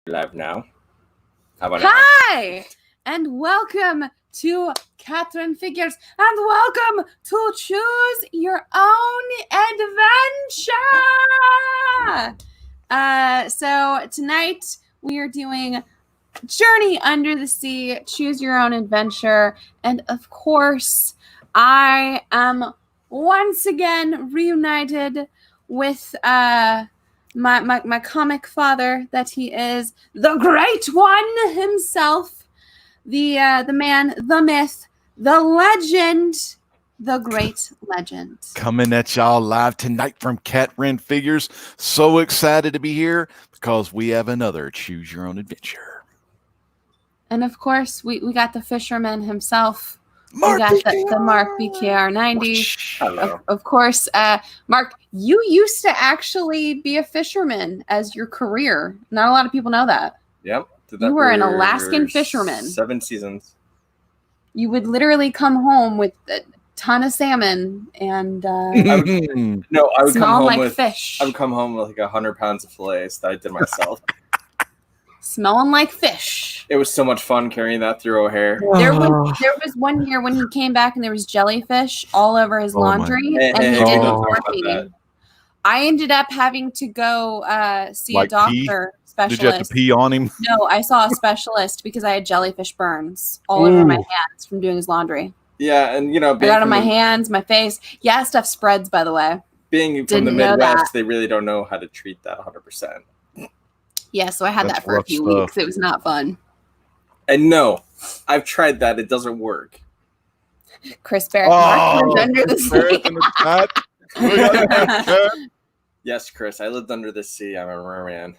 Live now. How about Hi, and welcome to Catherine Figures, and welcome to Choose Your Own Adventure. So tonight we are doing Journey Under the Sea, Choose Your Own Adventure, and of course, I am once again reunited with my comic father that he is, the Great One himself, the man, the myth, the legend, the great legend. Coming at y'all live tonight from Cavern Figures. So excited to be here because we have another Choose Your Own Adventure. And of course, we got the fisherman himself. Mark we got the Mark BKR90. Hello. Of course, Mark, you used to actually be a fisherman as your career. Not a lot of people know that. Yep. You were an Alaskan fisherman. 7 seasons. You would literally come home with a ton of salmon and I would come smell home like with fish. I would come home with like 100 pounds of fillets that I did myself. Smelling like fish. It was so much fun carrying that through O'Hare. There was one year when he came back and there was jellyfish all over his laundry, and he didn't warn me. I ended up having to go see a doctor specialist. Did you have to pee on him? No, I saw a specialist because I had jellyfish burns all over my hands from doing his laundry. Yeah, and I got on my hands, my face. Yeah, stuff spreads, by the way. Being from the Midwest, they really don't know how to treat that 100%. Yeah, so I had that for a few weeks. It was not fun. And no, I've tried that. It doesn't work. Chris Barrett lived under the sea. Yes, Chris, I lived under the sea. I'm a merman.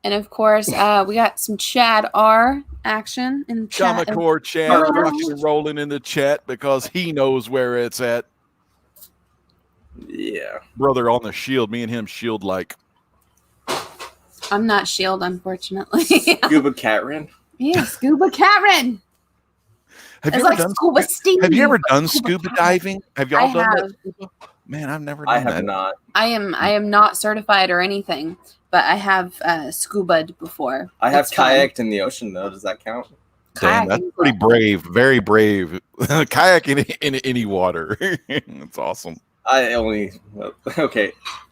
And of course, we got some Chad R action in the chat. Chamacore Chad rocking rolling in the chat because he knows where it's at. Yeah. Brother on the shield. Me and him shield like. I'm not shield, unfortunately. Scuba Cavern. Yeah, Scuba Cavern. Have you ever done scuba diving? Have y'all done that? Man, I've never done that. I have not. I am not certified or anything, but I have scuba'd before. I have kayaked in the ocean, though. Does that count? Damn, that's pretty brave. Very brave. Kayaking in any water. That's awesome.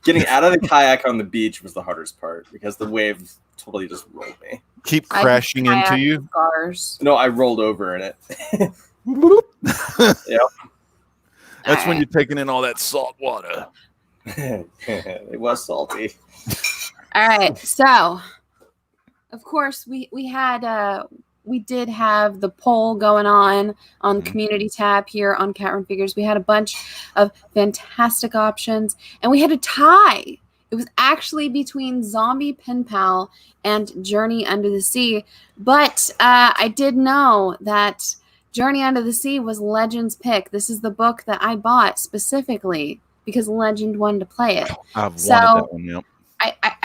Getting out of the kayak on the beach was the hardest part because the wave totally just rolled me. Keep crashing into you? Scars. No, I rolled over in it. Yep. That's when you're taking in all that salt water. It was salty. All right, so of course we did have the poll going on Community tab here on Cavern Figures. We had a bunch of fantastic options, and we had a tie. It was actually between Zombie Pen Pal and Journey Under the Sea, but I did know that Journey Under the Sea was Legend's pick. This is the book that I bought specifically because Legend wanted to play it. I've wanted that one, yep.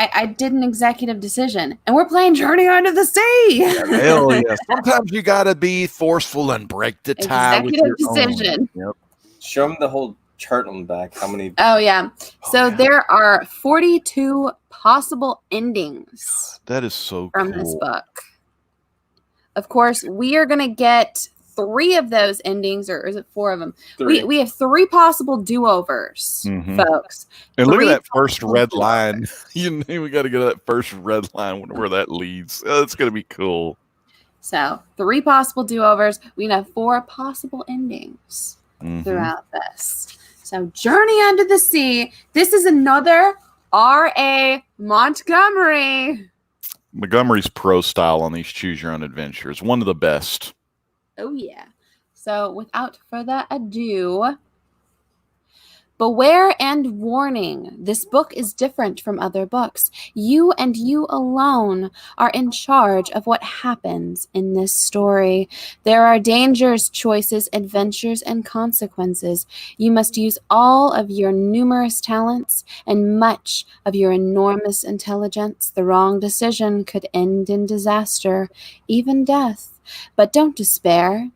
I did an executive decision, and we're playing Journey Under the Sea. Hell yeah! Sometimes you gotta be forceful and break the tie. Executive decision. Yep. Show them the whole chart on the back. How many? Oh yeah. So there are 42 possible endings. That is so from cool. This book. Of course, we are gonna get 3 of those endings, or is it 4 of them? 3. We have 3 possible do-overs, folks. And look at that first red line. You know, we got to get that first red line where that leads. That's going to be cool. So 3 possible do-overs. We can have 4 possible endings throughout this. So Journey Under the Sea. This is another R.A. Montgomery. Montgomery's pro style on these Choose Your Own Adventures. One of the best. Oh, yeah. So without further ado, beware and warning. This book is different from other books. You and you alone are in charge of what happens in this story. There are dangers, choices, adventures, and consequences. You must use all of your numerous talents and much of your enormous intelligence. The wrong decision could end in disaster, even death. But don't despair.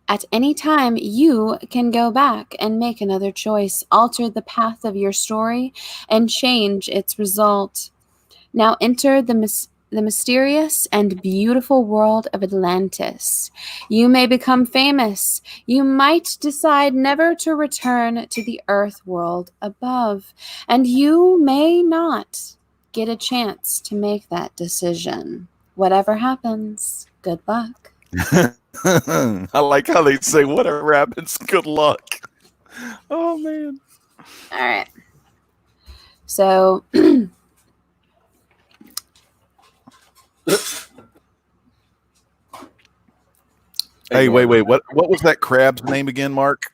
At any time, you can go back and make another choice, alter the path of your story, and change its result. Now enter the the mysterious and beautiful world of Atlantis. You may become famous. You might decide never to return to the Earth world above, and you may not get a chance to make that decision. Whatever happens, good luck. I like how they say, whatever happens, good luck. Oh, man. All right. So... Hey, wait. What was that crab's name again, Mark?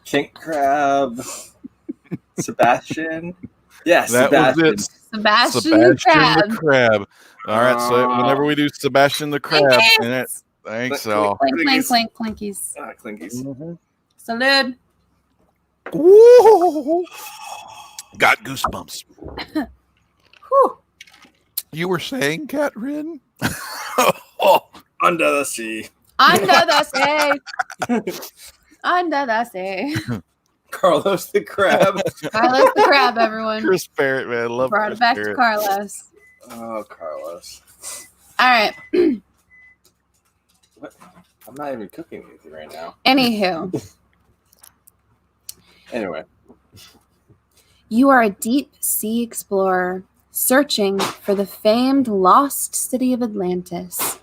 King Crab. Sebastian. Yeah, That Sebastian. was it. Sebastian the Crab. All right, so whenever we do Sebastian the Crab, thanks all. Clink, clinkies. Clinkies. Mm-hmm. Salute. Woo! Got goosebumps. Whew. You were saying, Catherine? Under the sea. Under the sea. Under the sea. Carlos the Crab. Carlos the Crab, everyone. Chris Parrott, man. I love Brought Chris it back Parrott. to Carlos. Oh, Carlos. All right. What? I'm not even cooking anything right now. Anywho. Anyway. You are a deep sea explorer searching for the famed lost city of Atlantis.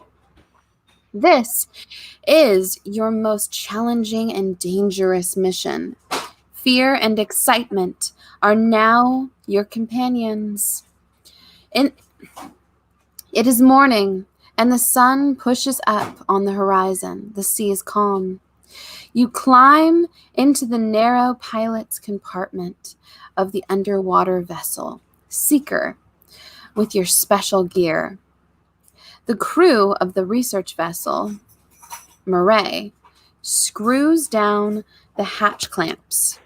This is your most challenging and dangerous mission. Fear and excitement are now your companions. It is morning, and the sun pushes up on the horizon. The sea is calm. You climb into the narrow pilot's compartment of the underwater vessel, Seeker, with your special gear. The crew of the research vessel, Marae, screws down the hatch clamps.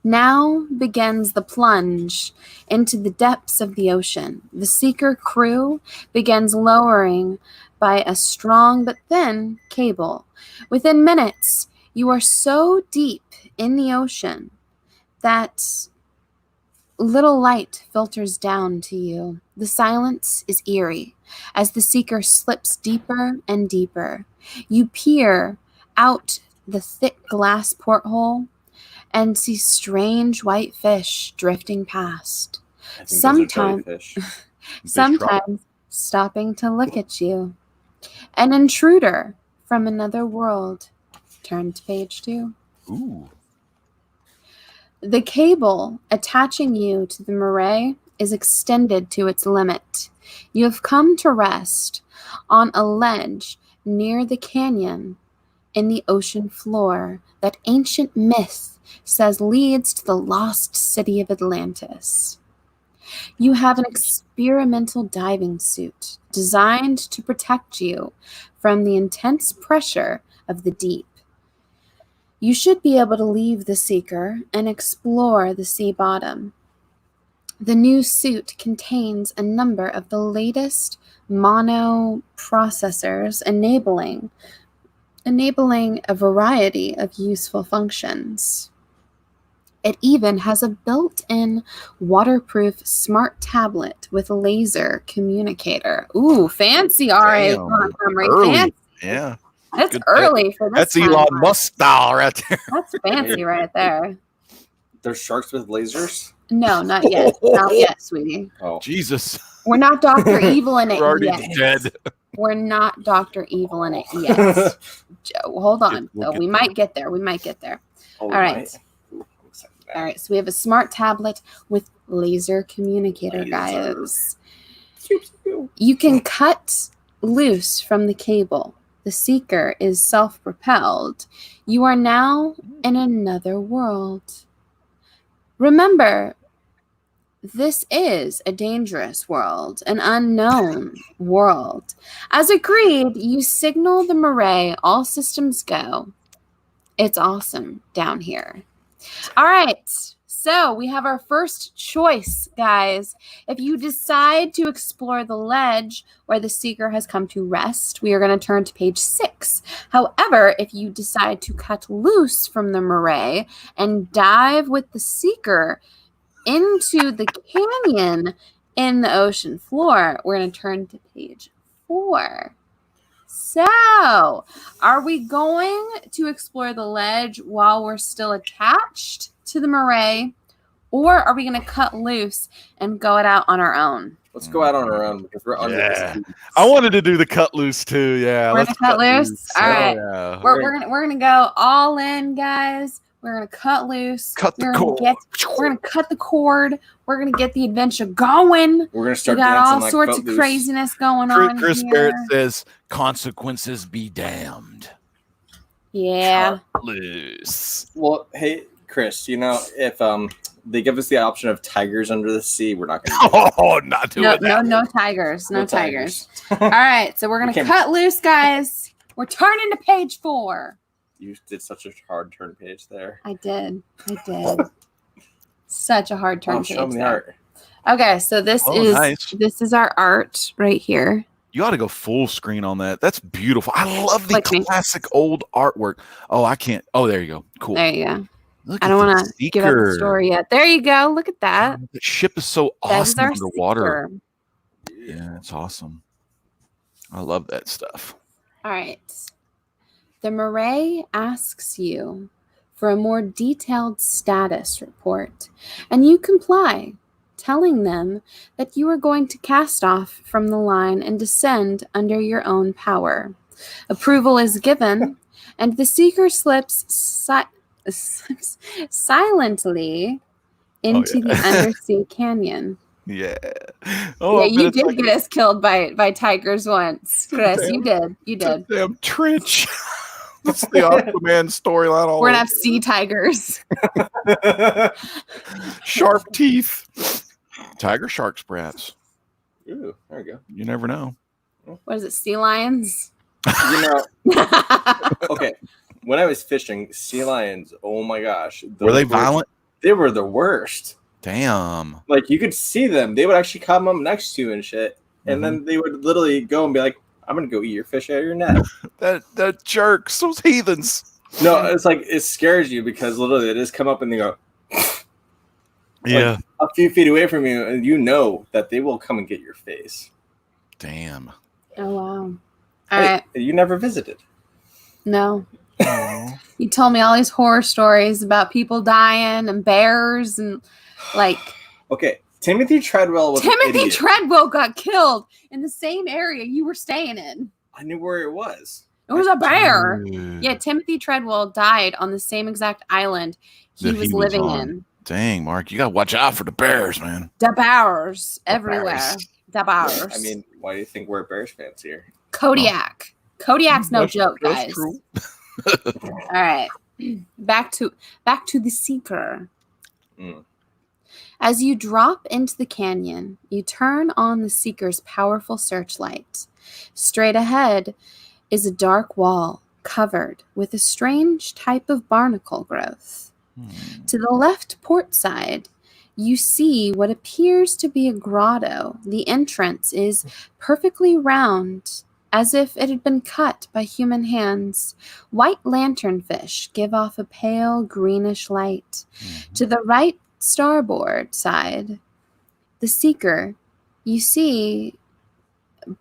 Now begins the plunge into the depths of the ocean. The Seeker crew begins lowering by a strong but thin cable. Within minutes, you are so deep in the ocean that little light filters down to you. The silence is eerie as the Seeker slips deeper and deeper. You peer out the thick glass porthole and see strange white fish drifting past. Sometimes stopping to look at you. An intruder from another world. Turn to page 2. Ooh. The cable attaching you to the Marae is extended to its limit. You have come to rest on a ledge near the canyon in the ocean floor that ancient myth says leads to the lost city of Atlantis. You have an experimental diving suit designed to protect you from the intense pressure of the deep. You should be able to leave the Seeker and explore the sea bottom. The new suit contains a number of the latest mono processors, enabling a variety of useful functions. It even has a built-in waterproof smart tablet with a laser communicator. Ooh, fancy RA Montgomery. Early. Fancy. Yeah. That's Good early for this. That's Elon Musk style right there. That's fancy right there. There's sharks with lasers? No, not yet. Not yet, sweetie. Oh. Jesus. We're not Dr. Evil in it We're already yet. dead. We're not Dr. Evil in it yet. Joe, hold on. We might get there. We might get there. Oh, All right. All right. So we have a smart tablet with laser communicator, guys. You can cut loose from the cable. The Seeker is self-propelled. You are now in another world. Remember, this is a dangerous world, an unknown world. As agreed, you signal the Marae, all systems go. It's awesome down here. All right, so we have our first choice, guys. If you decide to explore the ledge where the Seeker has come to rest, we are going to turn to page 6. However, if you decide to cut loose from the Marae and dive with the Seeker into the canyon in the ocean floor. We're going to turn to page 4. So, are we going to explore the ledge while we're still attached to the Marae, or are we going to cut loose and go it out on our own? Let's go out on our own because we're under the seas. I wanted to do the cut loose too. Yeah, We're gonna cut loose. All right, yeah. we're gonna go all in, guys. We're gonna cut loose. Cut the cord. We're gonna cut the cord. We're gonna get the adventure going. We're gonna start. We got dancing all like sorts Footloose. of craziness going on Chris here. Barrett says, "Consequences be damned." Yeah. Cut loose. Well, hey, Chris, you know, if they give us the option of tigers under the sea, we're not going to. Oh, not doing that. No tigers. No tigers. All right, so we're gonna cut loose, guys. We're turning to page 4. You did such a hard turn page there. I did. Such a hard turn page. Show me the art. Okay, so this is our art right here. You ought to go full screen on that. That's beautiful. I love the classic old artwork. Oh, I can't. Oh, there you go. Cool. There you go. Look I don't want to give up the story yet. There you go. Look at that. The ship is so awesome underwater. Seeker. Yeah, it's awesome. I love that stuff. All right. The Marae asks you for a more detailed status report, and you comply, telling them that you are going to cast off from the line and descend under your own power. Approval is given, and the Seeker slips silently into the undersea canyon. Yeah. Oh, yeah, you did get us killed by tigers once, Chris. You did. Damn trench. That's the Aquaman storyline. We're gonna have sea tigers. Sharp teeth. Tiger sharks, perhaps. Ooh, there you go. You never know. What is it? Sea lions? You know. Okay. When I was fishing, sea lions, oh my gosh. Were they violent? They were the worst. Damn. Like, you could see them. They would actually come up next to you and shit. And then they would literally go and be like, I'm going to go eat your fish out of your net. that jerks. Those heathens. No, it's like, it scares you because literally they just come up and they go, yeah, a few feet away from you, and you know that they will come and get your face. Damn. Oh, wow. All right. You never visited. No. You told me all these horror stories about people dying and bears and like. Okay, Timothy Treadwell was Timothy Treadwell got killed in the same area you were staying in. I knew where it was. It was a bear. Yeah, Timothy Treadwell died on the same exact island he was living in. Dang, Mark, you gotta watch out for the bears, man. The bears everywhere. The bears. I mean, why do you think we're Bears fans here? Kodiak. Kodiak's no joke, guys. That's true. All right. Back to the Seeker. As you drop into the canyon, you turn on the Seeker's powerful searchlight. Straight ahead is a dark wall covered with a strange type of barnacle growth. To the left port side, you see what appears to be a grotto. The entrance is perfectly round, as if it had been cut by human hands. White lanternfish give off a pale greenish light. To the right starboard side, the Seeker, you see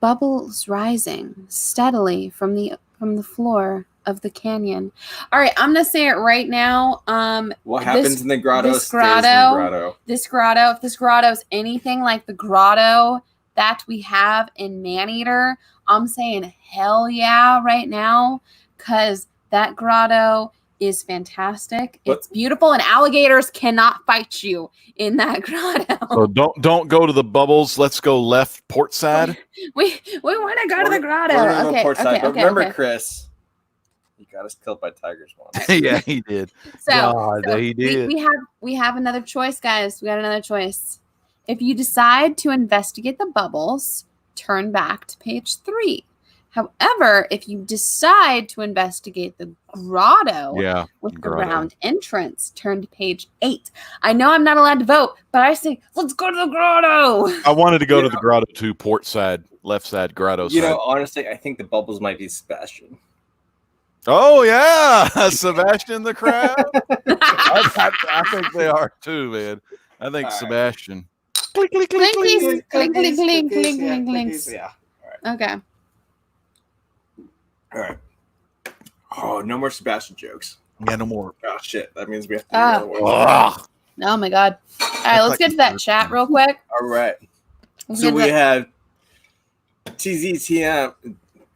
bubbles rising steadily from the floor of the canyon. All right, I'm gonna say it right now. What happens in the grotto this stays in the grotto. This grotto, if this grotto is anything like the grotto that we have in Maneater, I'm saying hell yeah right now, because that grotto is fantastic. It's beautiful, and alligators cannot fight you in that grotto. So don't go to the bubbles. Let's go left port side. We want to go to the grotto. Okay, port side. But remember, Chris, he got us killed by tigers once. Yeah, he did. So he did. We have another choice, guys. We got another choice. If you decide to investigate the bubbles, turn back to page 3. However, if you decide to investigate the grotto with the round entrance, turn to page 8. I know I'm not allowed to vote, but I say, let's go to the grotto. I wanted to go to the grotto too, port side, left side, grotto side. You know, honestly, I think the bubbles might be Sebastian. Oh, yeah. Sebastian the Crab. I think they are too, man. I think All right. Sebastian. Clinkies, clink, clink, clink, clink, clink, Yeah, clinks. yeah. All Okay. right. Oh, no more Sebastian jokes. Yeah, no more. Oh shit, that means we have to do another one. Ugh. Oh my god. All right, let's get to that chat real quick. All right. Let's So get to we that have TZTM.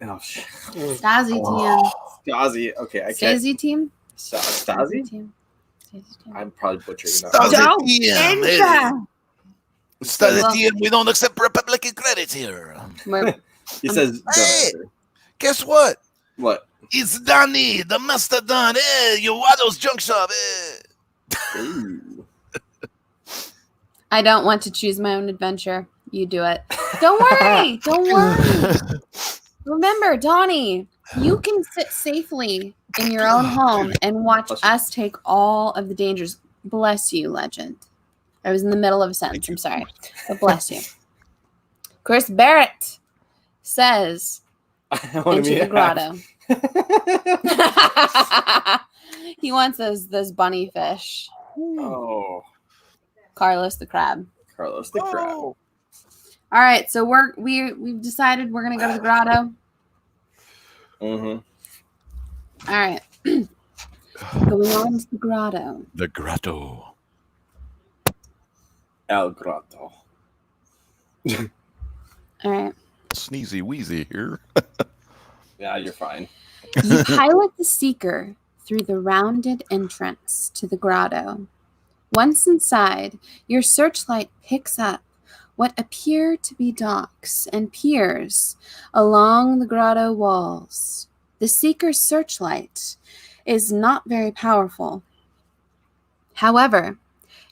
Oh shit. Stasi team. Stasi. Okay, I can't. Stasi team? Stasi? team. Stasi team. I'm probably butchering that. Stasi Don't team, enter! Stasi Well- team, we don't accept Republican credit here. He says, don't Hey! answer. Guess what? What? It's Donnie, the mastodon. Your Waddle's junk shop. Ooh. I don't want to choose my own adventure. You do it. Don't worry. Don't worry. Remember, Donnie, you can sit safely in your own home and watch Bless you. us take all of the dangers. Bless you, legend. I was in the middle of a sentence. I'm sorry. But bless you. Chris Barrett says, I want into to the be grotto. He wants those bunny fish. Oh, Carlos the crab. Carlos the crab. Oh. All right, so we've decided we're gonna go to the grotto. Mm-hmm. All right, going on to the grotto. The grotto. El Grotto. All right, Sneezy Wheezy here. Yeah, you're fine. you pilot the seeker through the rounded entrance to the grotto. Once inside, your searchlight picks up what appear to be docks and piers along the grotto walls. The seeker's searchlight is not very powerful. However,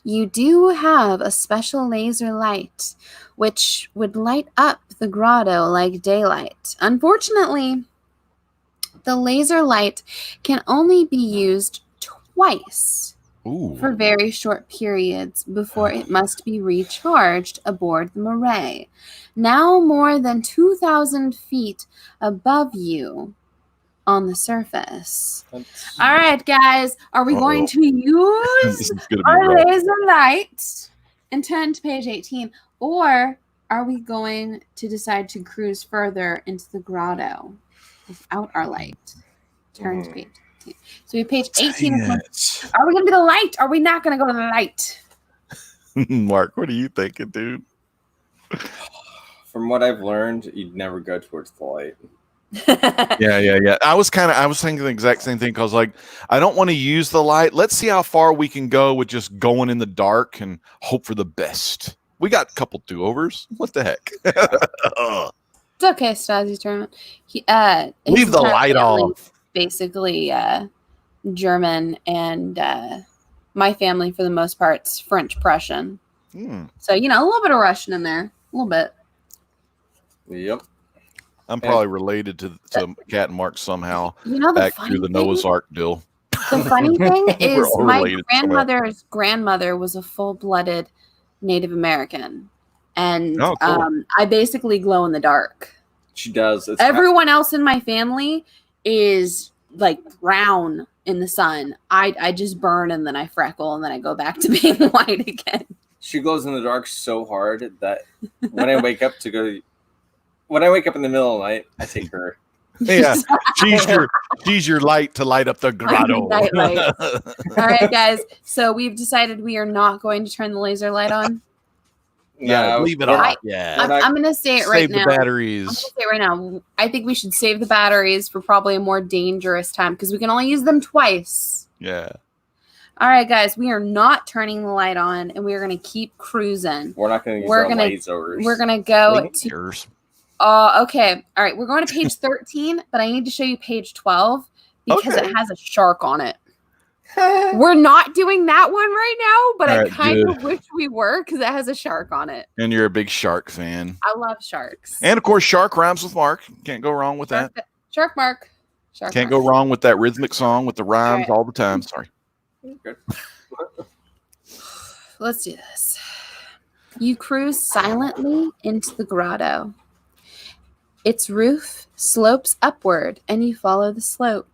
you do have a special laser light which would light up the grotto like daylight. Unfortunately, the laser light can only be used twice Ooh. for very short periods before it must be recharged aboard the Marae, now more than 2,000 feet above you on the surface. All right, guys, are we going to This use is gonna be our rough. laser light and turn to page 18, or are we going to decide to cruise further into the grotto without our light? Turn to page 18. So we have page 18. Dang it. Are we going to do the light? Are we not going to go to the light? Mark, what are you thinking, dude? From what I've learned, you'd never go towards the light. Yeah. I was thinking the exact same thing because, like, I don't want to use the light. Let's see how far we can go with just going in the dark and hope for the best. We got a couple do-overs. What the heck? It's okay, Stasi's tournament. Leave the light off. Basically, German, and my family, for the most part, is French Prussian. So, a little bit of Russian in there. A little bit. Yep. I'm probably related to Cat and Mark somehow. The Back funny through the thing, Noah's Ark deal. The funny thing We're is all my related somehow. grandmother's grandmother was a full-blooded Native American. And Oh, cool. I basically glow in the dark. She does. It's Everyone else in my family is like brown in the sun. I just burn and then I freckle and then I go back to being white again. She glows in the dark so hard that when I wake up when I wake up in the middle of the night, I take her. Yeah, she's your light to light up the grotto. Nightlight. All right, guys. So we've decided we are not going to turn the laser light on. Yeah, leave it off. Yeah, I'm going to say it right save now. the batteries. I'm going to say it right now. I think we should save the batteries for probably a more dangerous time because we can only use them twice. Yeah. All right, guys. We are not turning the light on, and we are going to keep cruising. We're not going to use our lasers. We're going to go to... Yours. Okay. All right. We're going to page 13, but I need to show you page 12 because it has a shark on it. We're not doing that one right now, but I kind of wish we were because it has a shark on it. And you're a big shark fan. I love sharks. And of course, shark rhymes with Mark. Can't go wrong with that. Shark Mark. Can't go wrong with that rhythmic song with the rhymes all the time. Sorry. Good. Let's do this. You cruise silently into the grotto. Its roof slopes upward, and you follow the slope.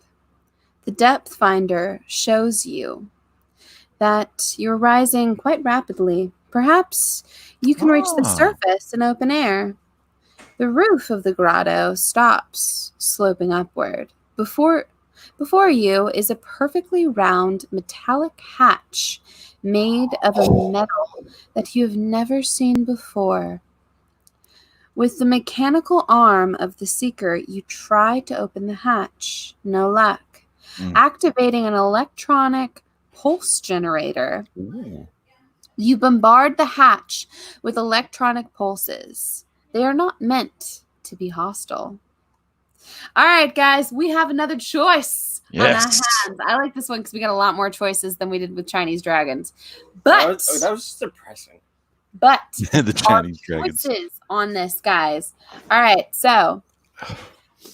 The depth finder shows you that you're rising quite rapidly. Perhaps you can reach the surface in open air. The roof of the grotto stops, sloping upward. Before you is a perfectly round metallic hatch made of a metal that you have never seen before. With the mechanical arm of the seeker, you try to open the hatch. No luck. Activating an electronic pulse generator. Ooh. You bombard the hatch with electronic pulses. They are not meant to be hostile. All right, guys, we have another choice on our hands. I like this one because we got a lot more choices than we did with Chinese dragons. But that was depressing. But the Chinese dragons choices on this, guys. All right, so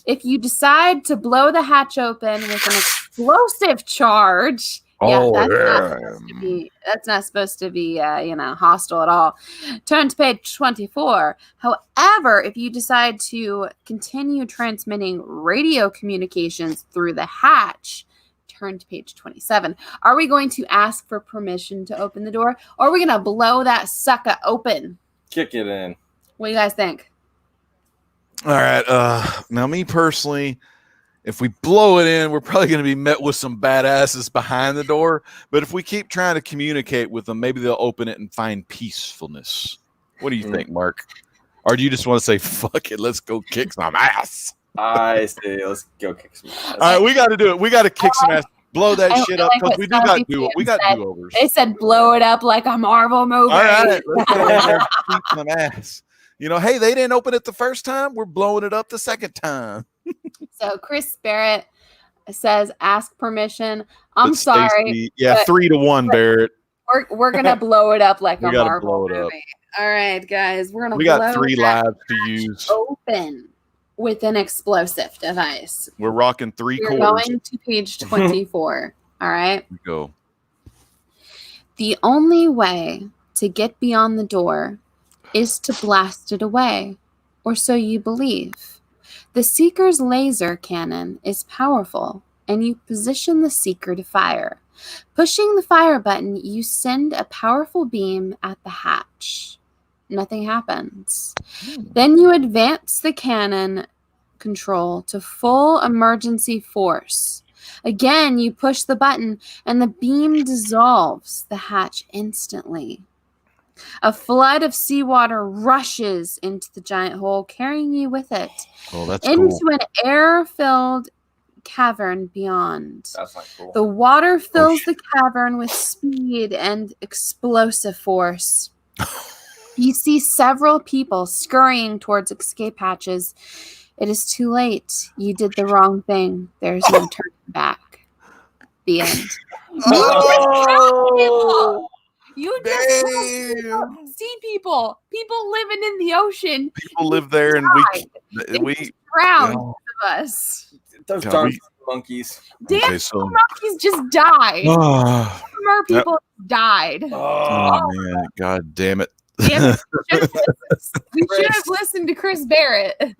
if you decide to blow the hatch open with an explosive charge, that's not supposed to be hostile at all. Turn to page 24. However, if you decide to continue transmitting radio communications through the hatch, turn to page 27. Are we going to ask for permission to open the door, or are we going to blow that sucker open? Kick it in. What do you guys think? All right. Now, me personally, if we blow it in, we're probably going to be met with some badasses behind the door. But if we keep trying to communicate with them, maybe they'll open it and find peacefulness. What do you think, Mark? Or do you just want to say, fuck it, let's go kick some ass? I say, let's go kick some ass. All right, we got to do it. We got to kick some ass. Blow that shit up because we got do-overs. They said blow it up like a Marvel movie. All right, let's go in there and kick some ass. Hey, they didn't open it the first time. We're blowing it up the second time. So Chris Barrett says, ask permission. I'm sorry. Yeah, 3-1, Barrett. We're going to blow it up like a Marvel movie. All right, guys. We're going to We got 3 lives to use. Open with an explosive device. We're rocking 3 We're quarters. going to page 24. All right. We go. The only way to get beyond the door is to blast it away, or so you believe. The Seeker's laser cannon is powerful, and you position the Seeker to fire. Pushing the fire button, you send a powerful beam at the hatch. Nothing happens. Then you advance the cannon control to full emergency force. Again, you push the button, and the beam dissolves the hatch instantly. A flood of seawater rushes into the giant hole, carrying you with it into an air-filled cavern beyond. That's not cool. The water fills the cavern with speed and explosive force. You see several people scurrying towards escape hatches. It is too late. You did the wrong thing. There's no turning back. The end. You just see people living in the ocean. People live there, and we drowned of us. Those darn monkeys. Damn, monkeys just died. Mer people died. Oh man, god damn it. Damn it. We should have listened to Chris Barrett.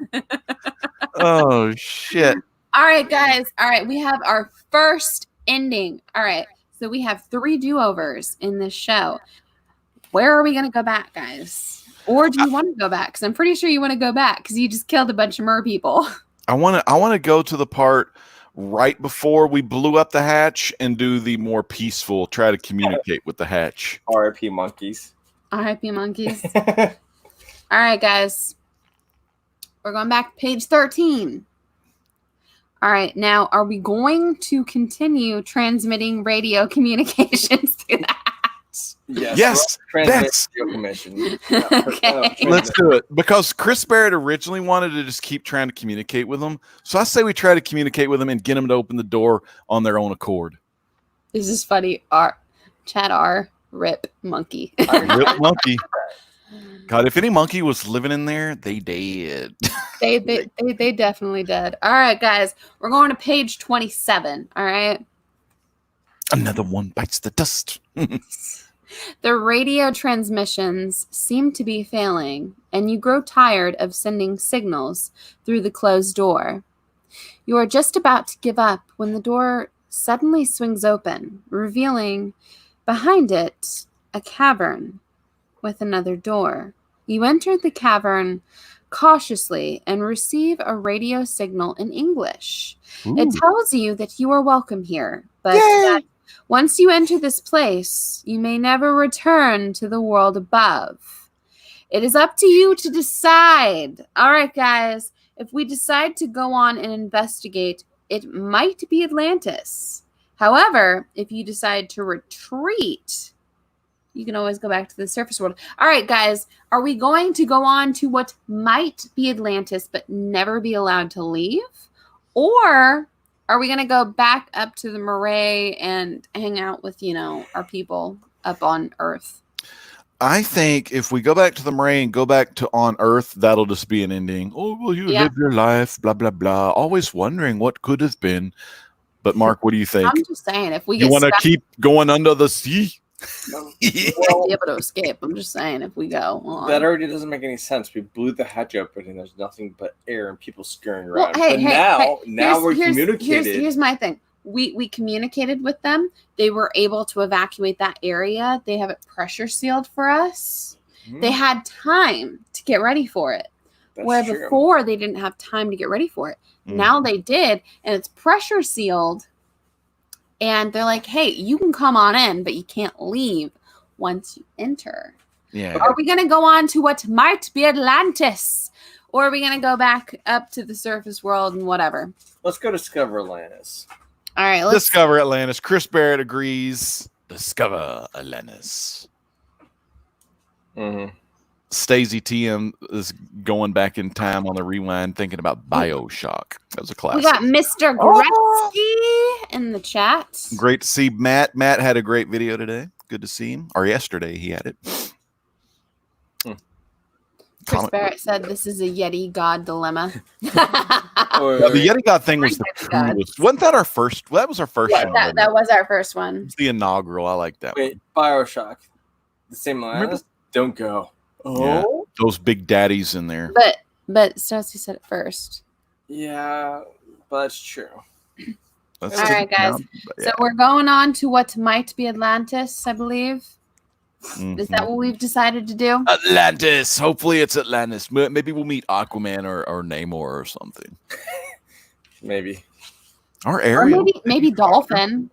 Oh shit. All right, guys. All right, we have our first ending. All right. So we have 3 do-overs in this show. Where are we going to go back, guys? Or do you want to go back? Because I'm pretty sure you want to go back because you just killed a bunch of mer people. I want to go to the part right before we blew up the hatch and do the more peaceful, try to communicate with the hatch. R.I.P. monkeys. R.I.P. monkeys. All right, guys. We're going back to page 13. All right, now, are we going to continue transmitting radio communications to the hatch? Yes. Commission. Okay. Let's do it. Because Chris Barrett originally wanted to just keep trying to communicate with them. So I say we try to communicate with them and get them to open the door on their own accord. This is funny. Chat R, rip monkey. Rip monkey. God, if any monkey was living in there, they dead. They definitely did. All right, guys, we're going to page 27. All right. Another one bites the dust. The radio transmissions seem to be failing, and you grow tired of sending signals through the closed door. You are just about to give up when the door suddenly swings open, revealing Behind it, a cavern with another door. You enter the cavern cautiously and receive a radio signal in English. It tells you that you are welcome here, but that once you enter this place, you may never return to the world above. It is up to you to decide. All right, guys, if we decide to go on and investigate, it might be Atlantis. However, if you decide to retreat, you can always go back to the surface world. All right, guys, are we going to go on to what might be Atlantis but never be allowed to leave? Or are we going to go back up to the Marae and hang out with, our people up on Earth? I think if we go back to the Marae and go back to on Earth, that'll just be an ending. Oh, well, you live your life, blah, blah, blah. Always wondering what could have been. But Mark, what do you think? I'm just saying, if we you want to keep going under the sea? We'll be able to escape. I'm just saying, if we go on. That already doesn't make any sense. We blew the hatch open and there's nothing but air and people scurrying around. Well, now we're communicated. Here's my thing. We communicated with them. They were able to evacuate that area. They have it pressure sealed for us. They had time to get ready for it. Where before they didn't have time to get ready for it. Now they did, and it's pressure sealed. And they're like, hey, you can come on in, but you can't leave once you enter. Yeah. Are we going to go on to what might be Atlantis? Or are we going to go back up to the surface world and whatever? Let's go discover Atlantis. All right. Let's discover Atlantis. Chris Barrett agrees. Discover Atlantis. Stacey TM is going back in time on the rewind, thinking about BioShock. That was a classic. We got Mr. Gretzky in the chat. Great to see Matt. Matt had a great video today. Good to see him. Or yesterday he had it. Chris Barrett said this is a Yeti God dilemma. The Yeti God thing was the coolest. Wasn't that our first? Well, that was our first one. That was our first one. It was the inaugural. I like that one. BioShock. The same line. Don't go. Oh, yeah, those big daddies in there. But Stacey said it first. Yeah, but it's true. All right, guys. So we're going on to what might be Atlantis, I believe. Is that what we've decided to do? Atlantis. Hopefully it's Atlantis. Maybe we'll meet Aquaman or Namor or something. Maybe. Or Ariel. Or maybe Dolphin.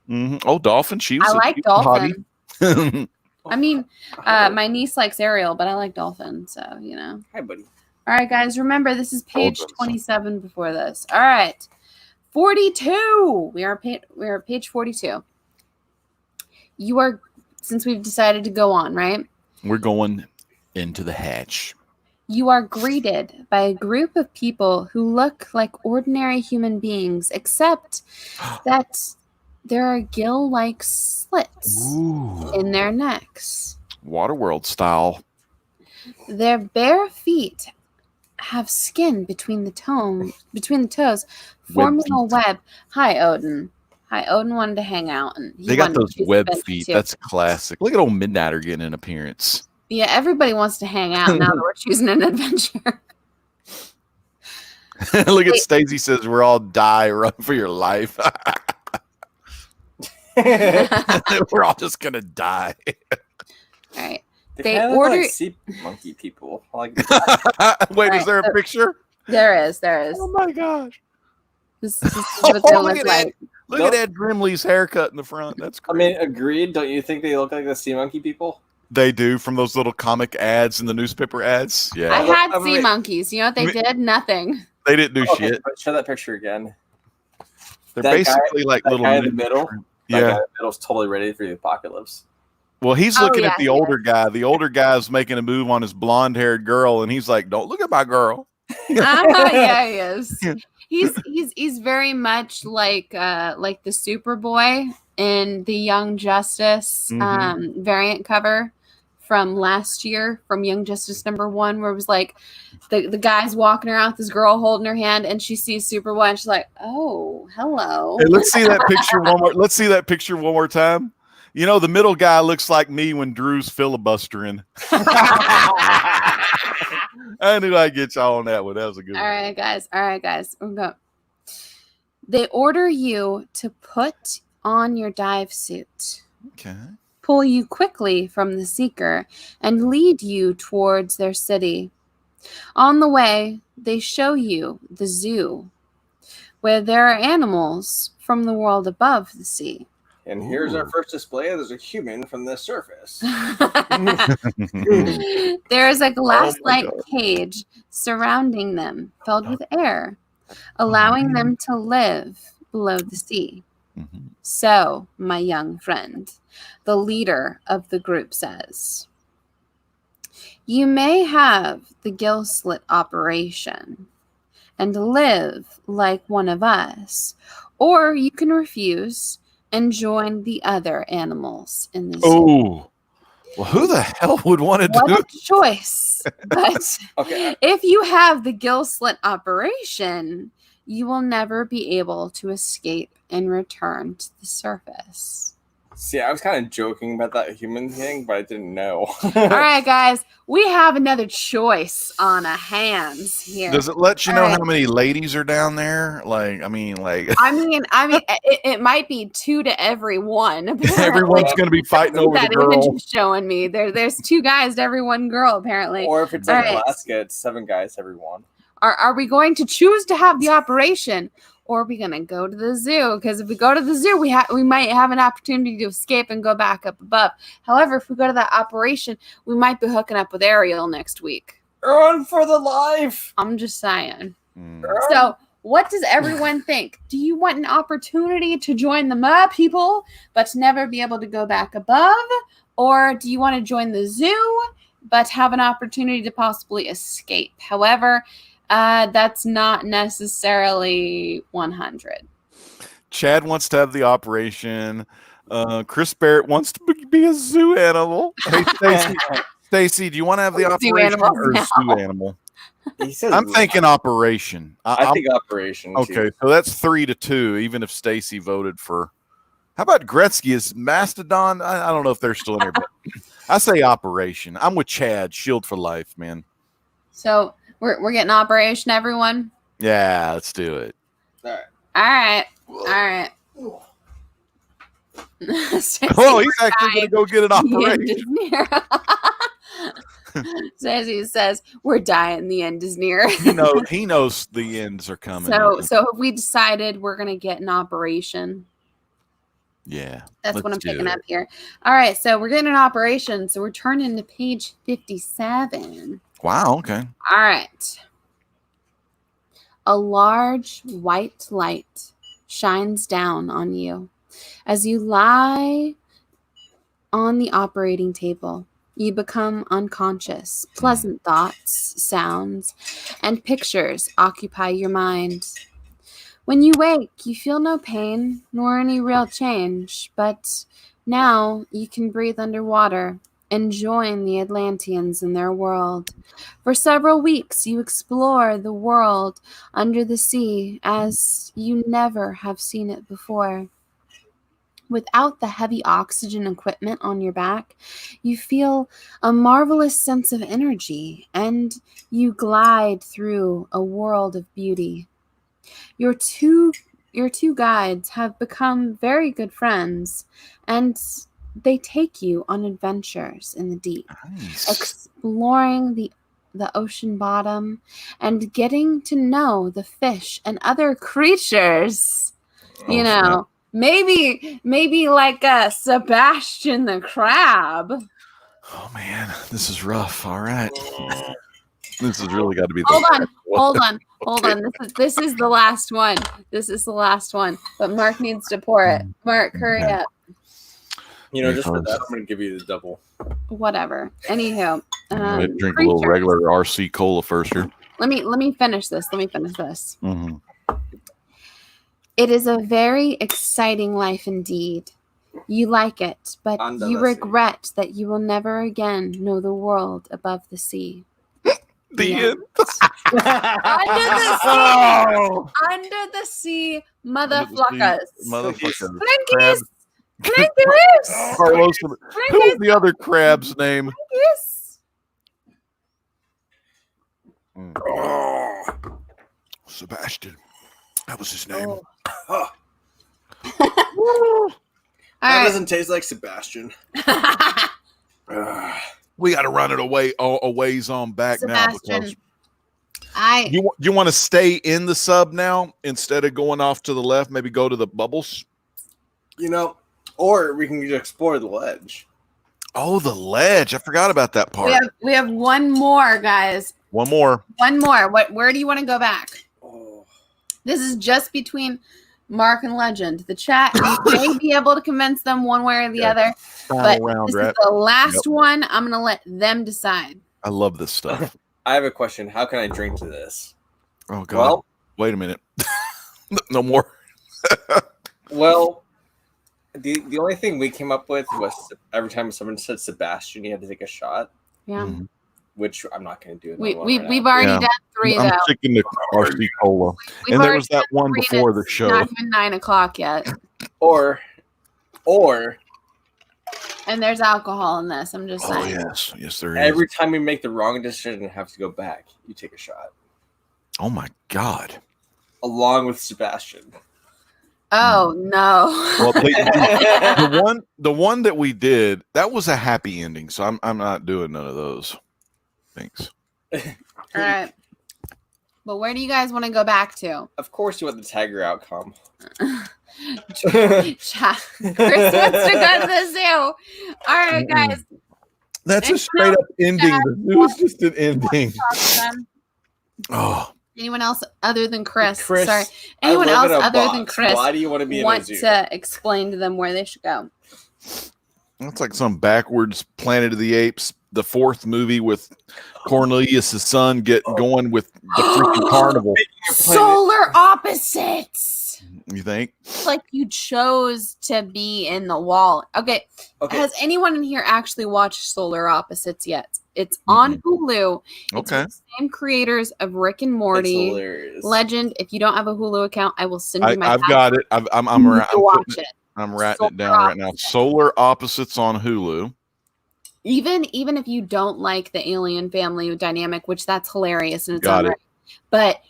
Oh, Dolphin. I like Dolphin. I mean, my niece likes Ariel, but I like Dolphin, so, Hi, buddy. All right, guys, remember, this is page 27 before this. All right. 42. We are page 42. Since we've decided to go on, right? We're going into the hatch. You are greeted by a group of people who look like ordinary human beings, except that there are gill-like slits in their necks. Waterworld style. Their bare feet have skin between the toes, forming a web. Hi, Odin. Odin wanted to hang out. And they got those web feet. Too. That's classic. Look at old Midnighter getting an appearance. Yeah, everybody wants to hang out now that we're choosing an adventure. Look at Stacey says we're all die, run for your life. We're all just gonna die. All right. They ordered like sea monkey people. Like wait, is there a picture? There is. Oh my gosh. This is what they look like. Look at Ed Grimley's haircut in the front. That's great. I mean, agreed. Don't you think they look like the sea monkey people? They do, from those little comic ads and the newspaper ads. Yeah. I had sea monkeys. You know what they did? Nothing. They didn't do shit. Show that picture again. They're basically like little guy in the middle. Yeah. That guy in the middle's totally ready for the apocalypse. Well, he's looking at the older guy. The older guy's making a move on his blonde-haired girl, and he's like, "Don't look at my girl." Yeah, he is. He's very much like the Superboy in the Young Justice variant cover from last year, from Young Justice #1, where it was like the guy's walking around with this girl holding her hand, and she sees Superboy, and she's like, "Oh, hello." Hey, let's see that picture one more. Let's see that picture one more time. You know, the middle guy looks like me when Drew's filibustering. I knew I'd get y'all on that one. That was a good one. All right, guys. We'll go. They order you to put on your dive suit. Okay. pull you quickly from the Seeker and lead you towards their city. On the way, they show you the zoo, where there are animals from the world above the sea. And here's our first display. There's a human from the surface. There is a glass-like cage surrounding them, filled with air, allowing them to live below the sea. So, my young friend, the leader of the group says, you may have the gill slit operation and live like one of us, or you can refuse and join the other animals in the zoo. Oh, well, who the hell would want to do What a choice. But Okay. if you have the gill slit operation, you will never be able to escape and return to the surface. See, I was kind of joking about that human thing, but I didn't know. All right, guys, we have another choice on our hands here. Does it let you know All right. how many ladies are down there? Like, I mean, it might be 2 to every one. Apparently. everyone's going to be fighting over the that girl. image is showing me. There's 2 guys to every 1 girl, apparently. Or if it's like All right. Alaska, it's 7 guys every one. Are we going to choose to have the operation, or are we going to go to the zoo? Because if we go to the zoo, we might have an opportunity to escape and go back up above. However, if we go to that operation, we might be hooking up with Ariel next week. Run for the life! I'm just saying. Mm. So, what does everyone think? Do you want an opportunity to join the Mud people, but never be able to go back above? Or do you want to join the zoo, but have an opportunity to possibly escape? However, that's not necessarily 100. Chad wants to have the operation. Chris Barrett wants to be a zoo animal. Hey, Stacy, do you want to have the Zoo operation animals or now. zoo animal? He says I'm thinking operation. I think operation. Too. Okay, so that's 3-2. Even if Stacy voted for, how about Gretzky? Is Mastodon? I don't know if they're still in there, but I say operation. I'm with Chad. Shield for life, man. So we're getting operation, everyone. Yeah, let's do it. All right. All right. Stacey, Oh, he's we're actually going to dying. go get an The operation. end is near. Stacey says we're dying. The end is near. He knows the ends are coming. So have we decided we're gonna get an operation? Yeah, That's what I'm let's do picking it. up here. All right, so we're getting an operation. So we're turning to page 57. Wow. Okay. All right. A large white light shines down on you as you lie on the operating table. You become unconscious. Pleasant thoughts, sounds, and pictures occupy your mind. When you wake, you feel no pain nor any real change, but now you can breathe underwater and join the Atlanteans in their world. For several weeks, you explore the world under the sea as you never have seen it before. Without the heavy oxygen equipment on your back, you feel a marvelous sense of energy, and you glide through a world of beauty. Your two guides have become very good friends, and they take you on adventures in the deep, Nice. exploring the ocean bottom and getting to know the fish and other creatures. You know, maybe like Sebastian the crab. Oh man, this is rough. All right, this has really got to be. Hold on. This is the last one. This is the last one. But Mark needs to pour it. Mark, hurry up. Just for that, I'm going to give you the double. Whatever. Anywho, Drink a little regular RC cola first here. Let me finish this. Mm-hmm. It is a very exciting life indeed. You like it, but you regret that you will never again know the world above the sea. The end. Under the sea. Under the sea, motherfuckers. Clinkies. Carlos, who's the other crab's name? Sebastian. That was his name. That doesn't taste like Sebastian. We got to run it away a ways on back Sebastian, now. You want to stay in the sub now instead of going off to the left? Maybe go to the bubbles. Or we can just explore the ledge. Oh, the ledge! I forgot about that part. We have one more, guys. One more. Where do you want to go back? Oh. This is just between Mark and Legend. The chat, you may be able to convince them one way or the other, but round, this right? is the last one. I'm going to let them decide. I love this stuff. I have a question. How can I drink to this? Oh God! Well, wait a minute. No more. Well, the only thing we came up with was every time someone said Sebastian, you had to take a shot. Yeah. Mm-hmm. Which I'm not going to do. We've already done 3 though. I'm sticking to RC Cola, and there was that one before the show. Not even 9 o'clock yet. Or, and there's alcohol in this. I'm just saying. Yes, there is. Every time we make the wrong decision and have to go back, you take a shot. Oh my God! Along with Sebastian. Oh no! Well, the one that we did, that was a happy ending. So I'm not doing none of those. Thanks. All right. But where do you guys want to go back to? Of course, you want the tiger outcome. Chris wants to go to the zoo. All right, guys. That's a straight up ending. The zoo is just an ending. Oh. Anyone else other than Chris? Chris, Sorry. Anyone else other than Chris? Why do you want to be in a zoo? To explain to them where they should go? That's like some backwards Planet of the Apes, the 4th movie with Cornelius' son going with the freaking carnival. Solar opposites. You think? Like you chose to be in the wall. Okay. Has anyone in here actually watched Solar Opposites yet? It's on Hulu. It's Okay. the same creators of Rick and Morty. Legend. If you don't have a Hulu account, I will send you my. I've got it. I'm watch it. I'm writing it down right now. Solar Opposites on Hulu. Even if you don't like the alien family dynamic, which that's hilarious and it's Got right. But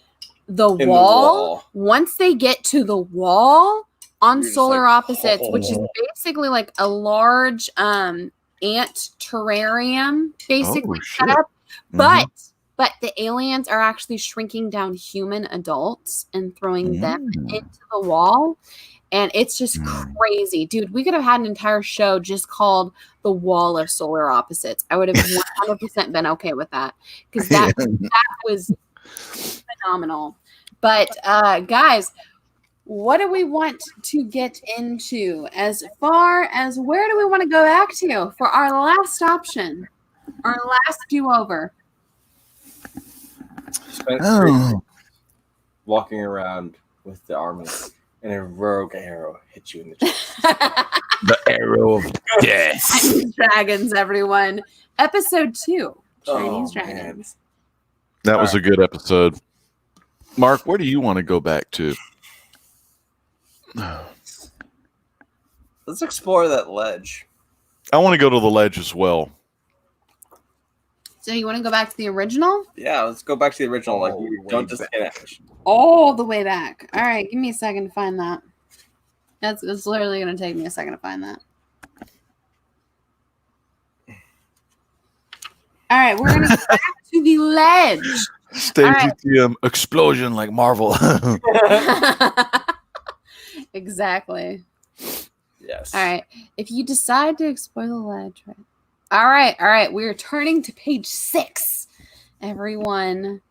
the wall, once they get to the wall on Solar Opposites, which is basically like a large ant terrarium, basically set up. But the aliens are actually shrinking down human adults and throwing them into the wall. And it's just crazy. Dude, we could have had an entire show just called The Wall of Solar Opposites. I would have 100% been okay with that. Because that was phenomenal. But, guys, what do we want to get into as far as where do we want to go back to for our last option? Our last do-over. Walking around with the army. And a rogue arrow hits you in the chest. The arrow of death. Chinese dragons, everyone. Episode 2. Chinese dragons. That was a good episode. Mark, where do you want to go back to? Let's explore that ledge. I want to go to the ledge as well. So you want to go back to the original? Yeah, let's go back to the original. Like, you don't disconnect. All the way back. All right, give me a second to find that. It's literally going to take me a second to find that. All right, we're going to go back to the ledge. Stadium explosion like Marvel. Exactly. Yes. All right. If you decide to explore the ledge, right? All right. We're turning to page 6. Everyone,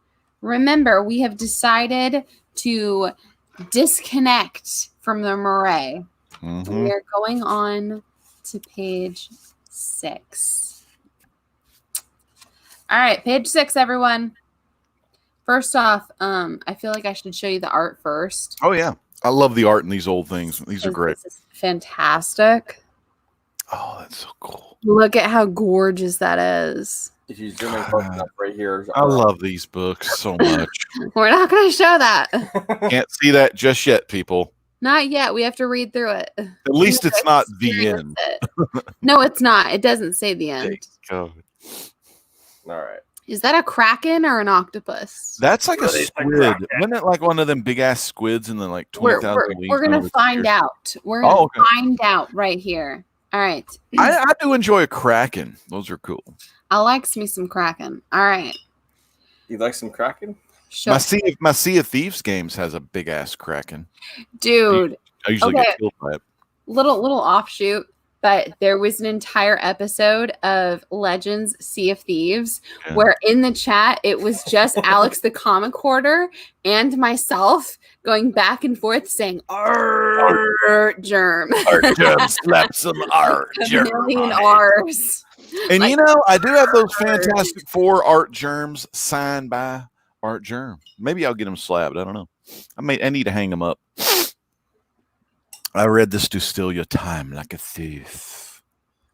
remember, we have decided to disconnect from the Marae. We are going on to page 6. All right, page 6, everyone. First off, I feel like I should show you the art first. Oh, yeah. I love the art in these old things. These are great. This is fantastic. Oh, that's so cool. Look at how gorgeous that is. If you zoom in close enough right here. I love these books so much. We're not going to show that. Can't see that just yet, people. Not yet. We have to read through it. At least it's not the end. No, it's not. It doesn't say the end. God. All right. Is that a kraken or an octopus? That's like a squid. Wasn't it like one of them big ass squids in the like 20,000 We're going to find out. We're going to find out right here. All right. I do enjoy a Kraken. Those are cool. I likes me some Kraken. All right. You like some Kraken? Sure. My Sea of Thieves games has a big ass Kraken. Dude. I usually get killed by it. Little offshoot, but there was an entire episode of Legends Sea of Thieves where in the chat it was just Alex the comic hoarder and myself going back and forth saying art germ. Art germ, slap some art germ. A million R's. And you know, I do have those Fantastic Four art germs signed by Art Germ. Maybe I'll get them slabbed. I don't know. I need to hang them up. I read this to steal your time like a thief.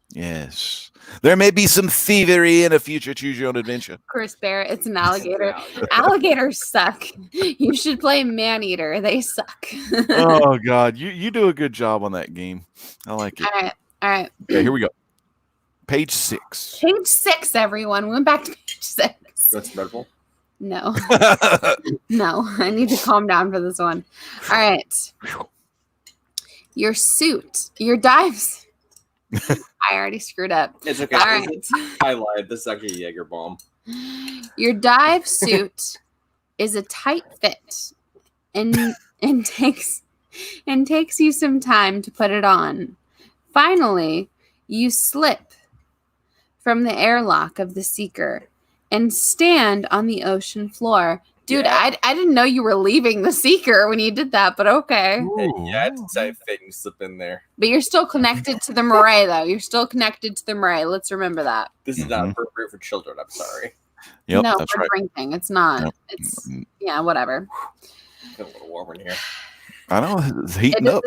Yes. There may be some thievery in a future Choose Your Own Adventure. Chris Barrett, it's an alligator. Alligators suck. You should play Maneater. They suck. Oh, God. You do a good job on that game. I like it. All right. Okay, here we go. Page 6. Page 6, everyone. We went back to page 6. That's Red Bull? No. No. I need to calm down for this one. All right. Your suit. Your dives. I already screwed up. It's okay. All right. I lied. This is actually a Jaeger bomb. Your dive suit is a tight fit and takes you some time to put it on. Finally, you slip from the airlock of the Seeker and stand on the ocean floor. Dude, yeah. I didn't know you were leaving the Seeker when you did that, but okay. Yeah, it's a tight fit and you slip in there. But you're still connected to the Marae, though. You're still connected to the Marae. Let's remember that. This is not appropriate for children. I'm sorry. Yep, no, that's for right. drinking. It's not. Yep. It's, yeah, whatever. It's a little warm in here. I know. It's heating up.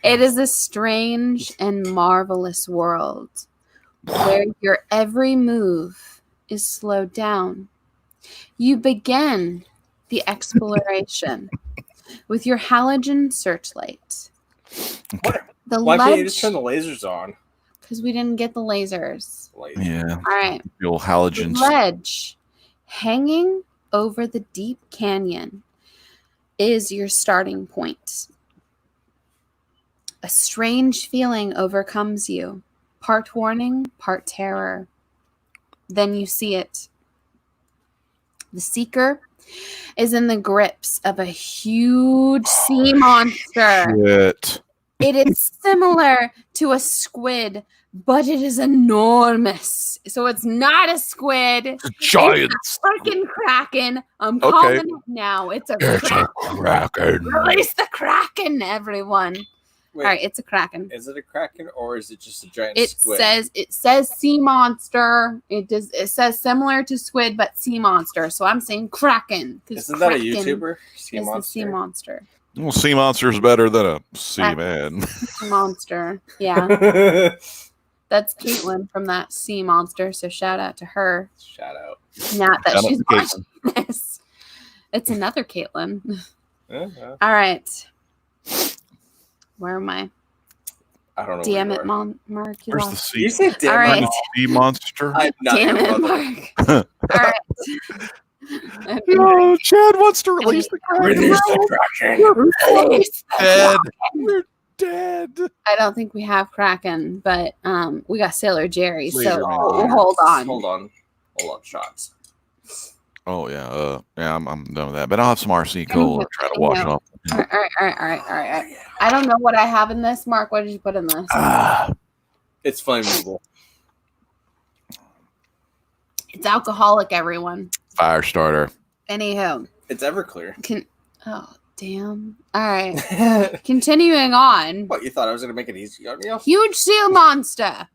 It is a strange and marvelous world where your every move is slowed down. You begin the exploration with your halogen searchlight. Why can't you just turn the lasers on? Because we didn't get the lasers. Yeah. All right. The old halogens. The ledge hanging over the deep canyon is your starting point. A strange feeling overcomes you. Part warning, part terror. Then you see it. The Seeker is in the grips of a huge sea monster. Shit. It is similar to a squid, but it is enormous. So it's not a squid. It's a giant. It's a freaking Kraken. I'm calling it now. It's a Kraken. Release the Kraken, everyone. Wait, all right, it's a Kraken. Is it a Kraken or is it just a giant squid? It says sea monster. It says similar to squid, but sea monster. So I'm saying Kraken. Isn't that a YouTuber? Sea monster. The sea monster. Well, sea monster is better than a sea man. Sea monster. Yeah. That's Caitlin from that sea monster. So shout out to her. Shout out. Not that she's watching this. It's another Caitlin. Uh-huh. All right. Where am I? I don't know. Damn it, Mark. Where's the sea? You said damn all right. The sea monster? Damn it, Mark. All right. Okay. No, Chad wants to release the Kraken. Release the Kraken. Release the Dead. Kraken. We're dead. I don't think we have Kraken, but we got Sailor Jerry, Please, so Rhino. we'll hold on. Hold on, shots. Oh yeah, I'm done with that. But I'll have some RC Cola or try to wash it off. All right. I don't know what I have in this. Mark, what did you put in this? It's flammable. It's alcoholic, everyone. Fire starter. Anywho. It's Everclear. Oh, damn. All right. Continuing on. What, you thought I was going to make it easy on you? Huge seal monster.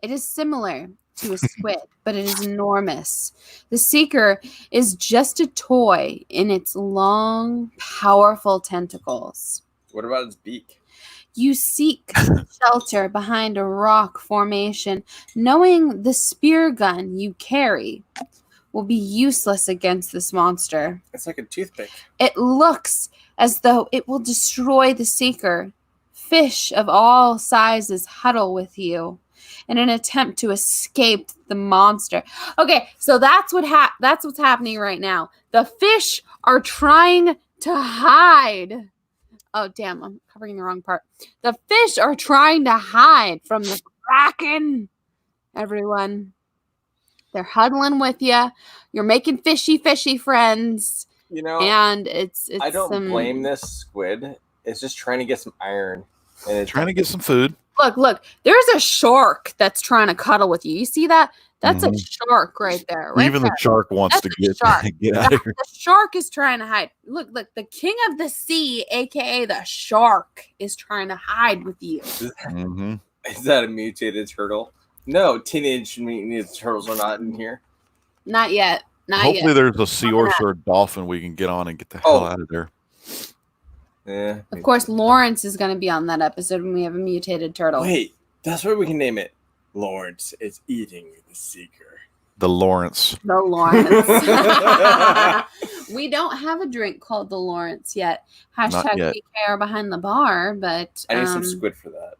It is similar to a squid, but it is enormous. The Seeker is just a toy in its long, powerful tentacles. What about its beak? You seek shelter behind a rock formation, knowing the spear gun you carry will be useless against this monster. It's like a toothpick. It looks as though it will destroy the Seeker. Fish of all sizes huddle with you in an attempt to escape the monster. Okay, so that's what's happening right now. The fish are trying to hide. Oh, damn. I'm covering the wrong part. The fish are trying to hide from the Kraken. Everyone. They're huddling with you. You're making fishy friends. You know, And it's I don't blame this squid. It's just trying to get some iron. And it's Trying to get some food. Look. There's a shark that's trying to cuddle with you. You see that? That's a shark right there. Right Even there. the shark wants That's to get shark. out of here. The shark is trying to hide. Look, the king of the sea, aka the shark, is trying to hide with you. Mm-hmm. Is that a mutated turtle? No, Teenage Mutant Ninja Turtles are not in here. Not yet. Hopefully there's a seahorse or a dolphin we can get on and get the hell out of there. Yeah. Of course, Lawrence is going to be on that episode when we have a mutated turtle. Wait, that's what we can name it. Lawrence is eating the Seeker. The Lawrence. The Lawrence. We don't have a drink called the Lawrence yet. Hashtag yet. PKR behind the bar, but I need some squid for that.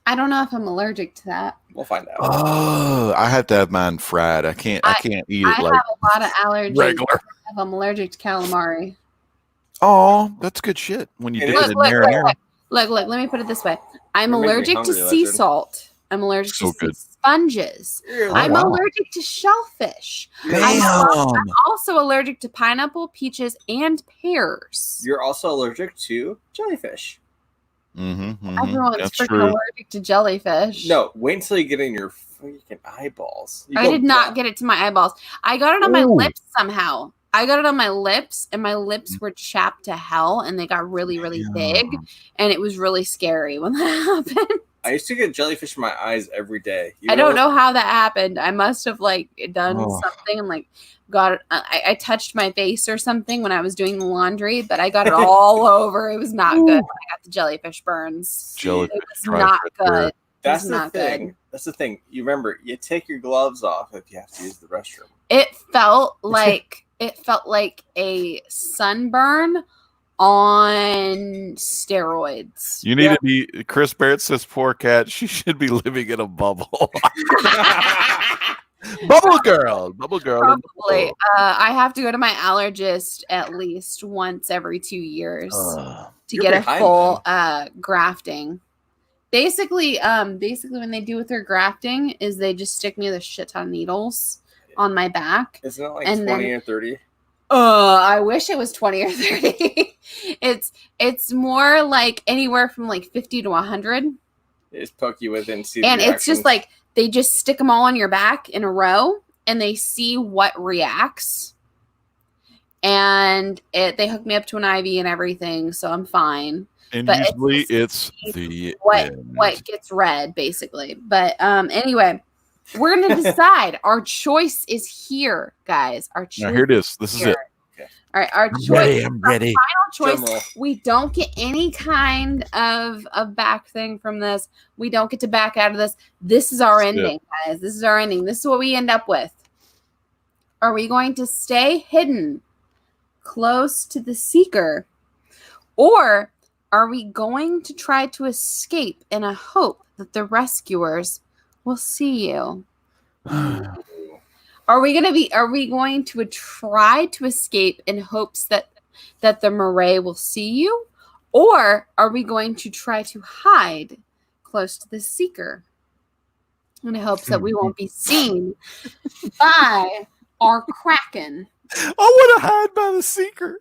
I don't know if I'm allergic to that. We'll find out. Oh, I have to have mine fried. I can't eat it I like have a lot of allergies. regular. I'm allergic to calamari. Oh, that's good shit. When you dip it in marinara. Look, let me put it this way. I'm You're making me allergic to hungry, sea Legend. salt. I'm allergic So to sea good. sponges. I'm wow. allergic to shellfish. Damn. I'm also allergic to pineapple, peaches, and pears. You're also allergic to jellyfish. Everyone's That's freaking true. allergic to jellyfish. No, wait until you get in your freaking eyeballs. I did not get it to my eyeballs. I got it on my Ooh. lips somehow. I got it on my lips, and my lips were chapped to hell, and they got really, really big, and it was really scary when that happened. I used to get jellyfish in my eyes every day. I don't know how that happened. I must have done something and got it. I touched my face or something when I was doing the laundry, but I got it all over. It was not good when I got the jellyfish burns. Jellyfish It was not good. That's It's the not thing. good. That's the thing. You remember, you take your gloves off if you have to use the restroom. It felt like a sunburn on steroids. You need to be. Chris Barrett says, "Poor cat. She should be living in a bubble." Bubble girl. Probably. I have to go to my allergist at least once every 2 years to You're get a behind full grafting. Basically, when they do with their grafting is they just stick me with a shit ton of needles on my back. Isn't it like And 20 then- or 30? I wish it was 20 or 30. It's more like anywhere from 50 to 100. They just poke you with and see And the it's just reactions. they just stick them all on your back in a row and they see what reacts. And they hook me up to an IV and everything, so I'm fine. And But usually it's it's the What gets red, basically. But anyway, we're gonna decide. Our choice is here, guys. Our choice. Now here it is. This is it. Okay. All right, our I'm choice. ready. I'm ready. Final Drum roll. choice. We don't get any kind of back thing from this. We don't get to back out of this. This is our That's it. ending, guys. This is our ending. This is what we end up with. Are we going to stay hidden close to the seeker, or are we going to try to escape in a hope that the rescuers will see you? Are we going to try to escape in hopes that the Marae will see you? Or are we going to try to hide close to the seeker in hopes that we won't be seen by our Kraken? I want to hide by the seeker,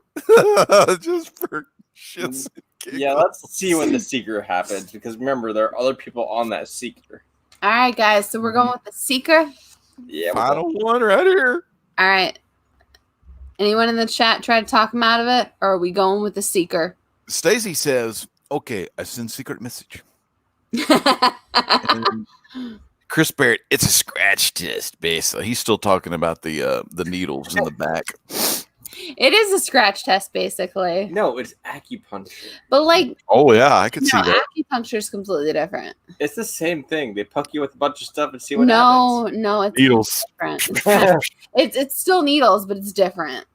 just for shits and giggles. Yeah, let's see when the Seeker happens, because remember, there are other people on that Seeker. All right, guys. So we're going with the seeker. Yeah, Final one right here. All right. Anyone in the chat try to talk him out of it? Or are we going with the seeker? Stacy says, "Okay, I send secret message." And Chris Barrett, it's a scratch test, basically. He's still talking about the needles in the back. It is a scratch test, basically. no, it's acupuncture. But Oh yeah, I can see that. acupuncture is completely different. It's the same thing. They poke you with a bunch of stuff and see what happens. No, it's Needles. different. It's still needles, but it's different.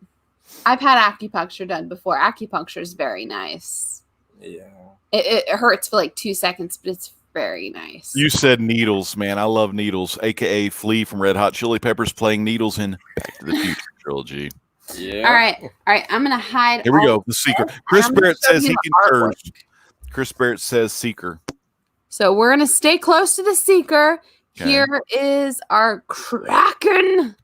I've had acupuncture done before. Acupuncture is very nice. Yeah. It hurts for 2 seconds, but it's very nice. You said needles, man. I love needles, aka Flea from Red Hot Chili Peppers playing needles in Back to the Future trilogy. Yeah. All right. I'm gonna hide. Here we all go. of The Seeker. this, and Chris I'm gonna Barrett show says you he the concurs. artwork. Chris Barrett says Seeker. So we're gonna stay close to the Seeker. Okay. Here is our Kraken.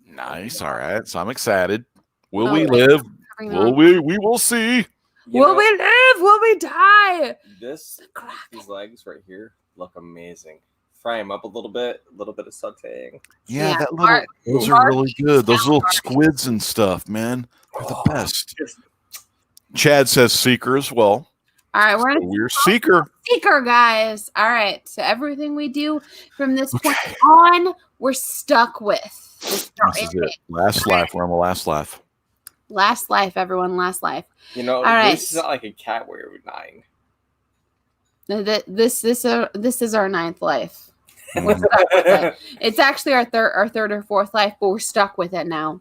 Nice. All right. So I'm excited. Will Oh, we it's live? covering Will up. we will see. Will we live? Will we die? This Kraken. these legs right here look amazing. Fry them up a little bit of sauteing. Yeah, Yeah, that little those are really good. Those little squids and stuff, man. They're the best. Chad says Seeker as well. All right, we're gonna We're Seeker. Seeker, guys. All right, so everything we do from this point on, we're stuck with. This is it. Last life. We're on the last life. Last life, everyone. Last life. All right. This is not like a cat where you're 9. This is our 9th life. We're stuck with it. It's actually our third or fourth life, but we're stuck with it now.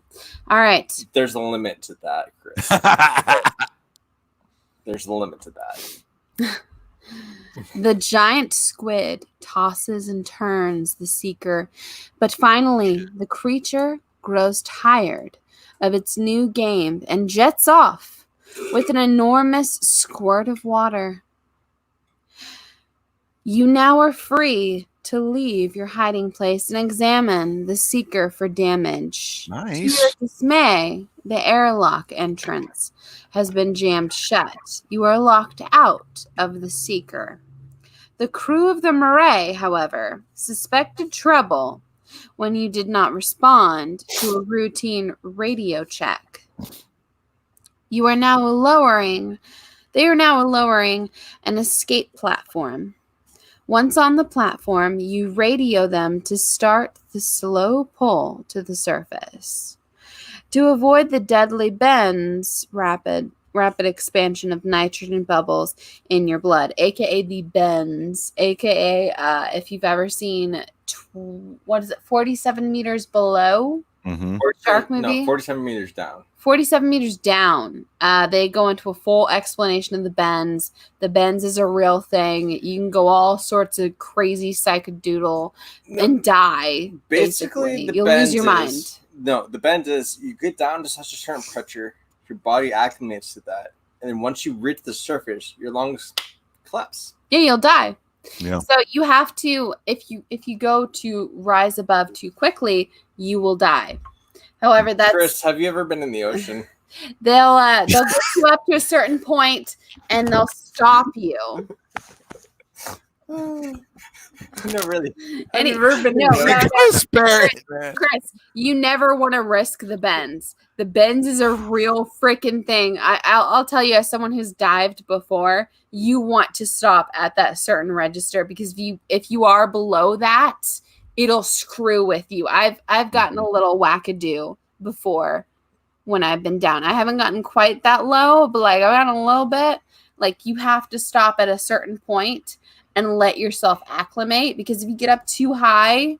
All right. There's a limit to that, Chris. There's a limit to that. The giant squid tosses and turns the Seeker, but finally the creature grows tired of its new game and jets off with an enormous squirt of water. You now are free to leave your hiding place and examine the Seeker for damage. Nice. To your dismay, the airlock entrance has been jammed shut. You are locked out of the Seeker. The crew of the Marae, however, suspected trouble when you did not respond to a routine radio check. They are now lowering an escape platform. Once on the platform, you radio them to start the slow pull to the surface. To avoid the deadly bends, rapid expansion of nitrogen bubbles in your blood, aka the bends, aka if you've ever seen 47 meters below shark movie? No, 47 meters down. 47 meters down, they go into a full explanation of the bends. The bends is a real thing. You can go all sorts of crazy psychodoodle and die. Basically, you'll lose your mind. No, the bend is you get down to such a certain pressure, your body acclimates to that, and then once you reach the surface, your lungs collapse. Yeah, you'll die. Yeah. So you have to, if you go to rise above too quickly, you will die. However, that's Chris, have you ever been in the ocean? they'll get you up to a certain point and they'll stop you. No, really. Have you ever been in the ocean? Chris, you never want to risk the bends. The bends is a real freaking thing. I'll tell you, as someone who's dived before, you want to stop at that certain register because if you are below that, it'll screw with you. I've gotten a little wackadoo before when I've been down. I haven't gotten quite that low, but like I've gotten a little bit. Like you have to stop at a certain point and let yourself acclimate because if you get up too high,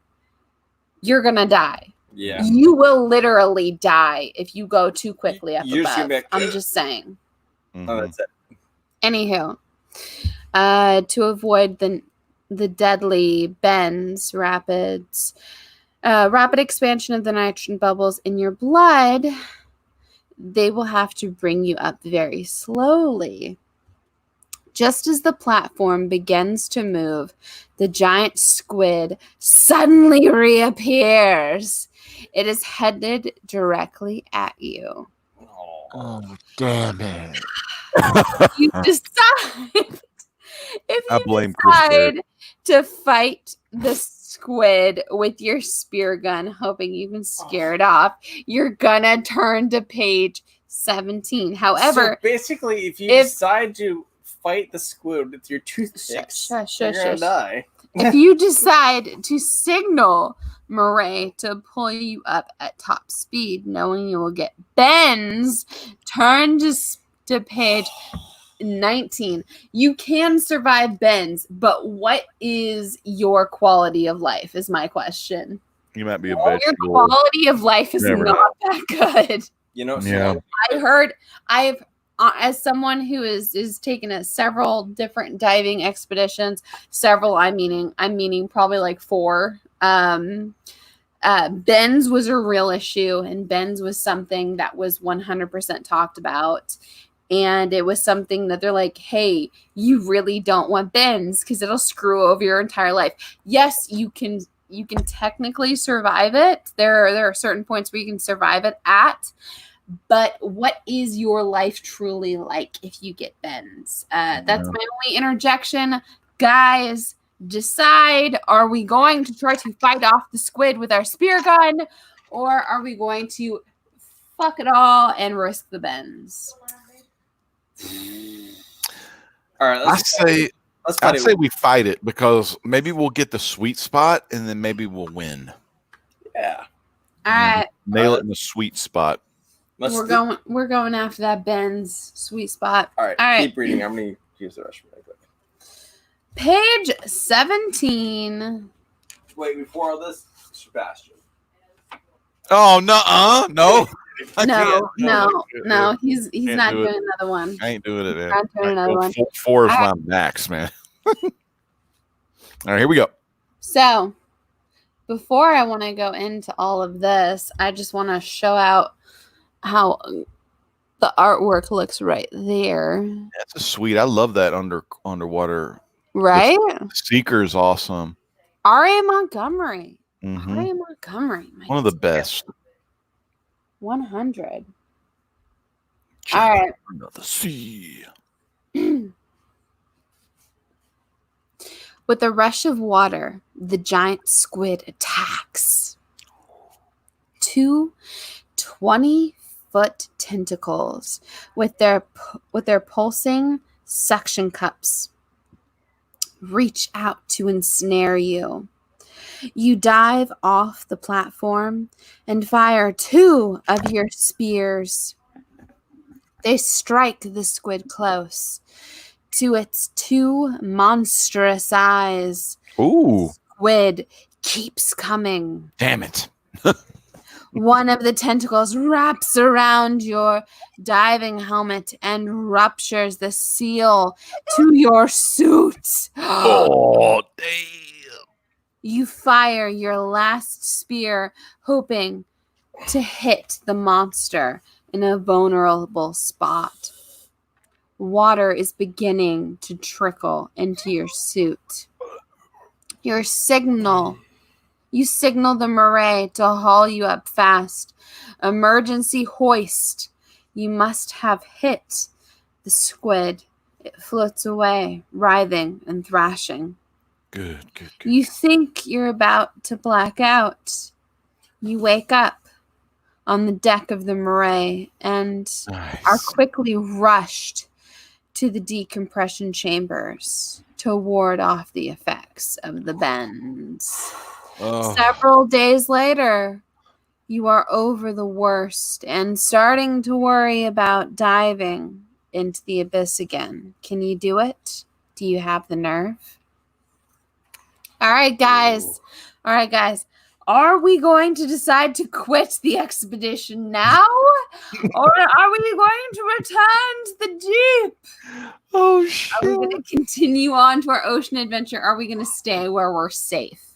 you're gonna die. Yeah. You will literally die if you go too quickly up You just above. get back- I'm just saying. Oh, that's it. Anywho, to avoid the deadly bends, rapid expansion of the nitrogen bubbles in your blood, they will have to bring you up very slowly. Just as the platform begins to move, the giant squid suddenly reappears. It is headed directly at you. Oh, damn it. You decide if I you blame Chris decide Barrett. to fight the squid with your spear gun, hoping you can scare it off, you're gonna turn to page 17. However, So basically, if you decide to fight the squid with your toothpicks, you're gonna die. if you decide to signal Marae to pull you up at top speed, knowing you will get bends, turn to page 19. You can survive bends, but what is your quality of life is my question. You might be a Your vegetable. quality of life is Never not that good. You know, Yeah. I've as someone who is taken several different diving expeditions, several I'm meaning probably like 4. Ben's was a real issue, and Ben's was something that was 100% talked about. And it was something that they're like, hey, you really don't want Ben's because it'll screw over your entire life. Yes, you can technically survive it. There are certain points where you can survive it at. But what is your life truly like if you get Ben's? That's my only interjection. Guys, decide, are we going to try to fight off the squid with our spear gun, or are we going to fuck it all and risk the Ben's? All right, I'd say we fight it because maybe we'll get the sweet spot and then maybe we'll win. Yeah. All right. Nail it in the sweet spot. We're going after that Ben's sweet spot. All right. Keep reading. I'm going to use the rest of it. Page 17. Wait, before all this, Sebastian. Oh, no. No. He's not doing another one. I ain't doing it. Man. Not doing another one. 4 is my max, man. All right, here we go. So, before I want to go into all of this, I just want to show out how the artwork looks right there. That's a sweet. I love that underwater. Right? The Seeker is awesome. R.A. Montgomery. Mm-hmm. R.A. Montgomery. One of the best. 100. All right. The sea. With a rush of water, the giant squid attacks. 2 20-foot tentacles with their pulsing suction cups reach out to ensnare you. You dive off the platform and fire 2 of your spears. They strike the squid close to its 2 monstrous eyes. Ooh. Squid keeps coming. Damn it. One of the tentacles wraps around your diving helmet and ruptures the seal to your suit. Oh, damn. You fire your last spear, hoping to hit the monster in a vulnerable spot. Water is beginning to trickle into your suit. You signal the Marae to haul you up fast. Emergency hoist. You must have hit the squid. It floats away, writhing and thrashing. Good. You think you're about to black out. You wake up on the deck of the Marae and are quickly rushed to the decompression chambers to ward off the effects of the bends. Oh. Several days later, you are over the worst and starting to worry about diving into the abyss again. Can you do it? Do you have the nerve? All right, guys. Are we going to decide to quit the expedition now? Or are we going to return to the deep? Oh, shit. Are we going to continue on to our ocean adventure? Are we going to stay where we're safe?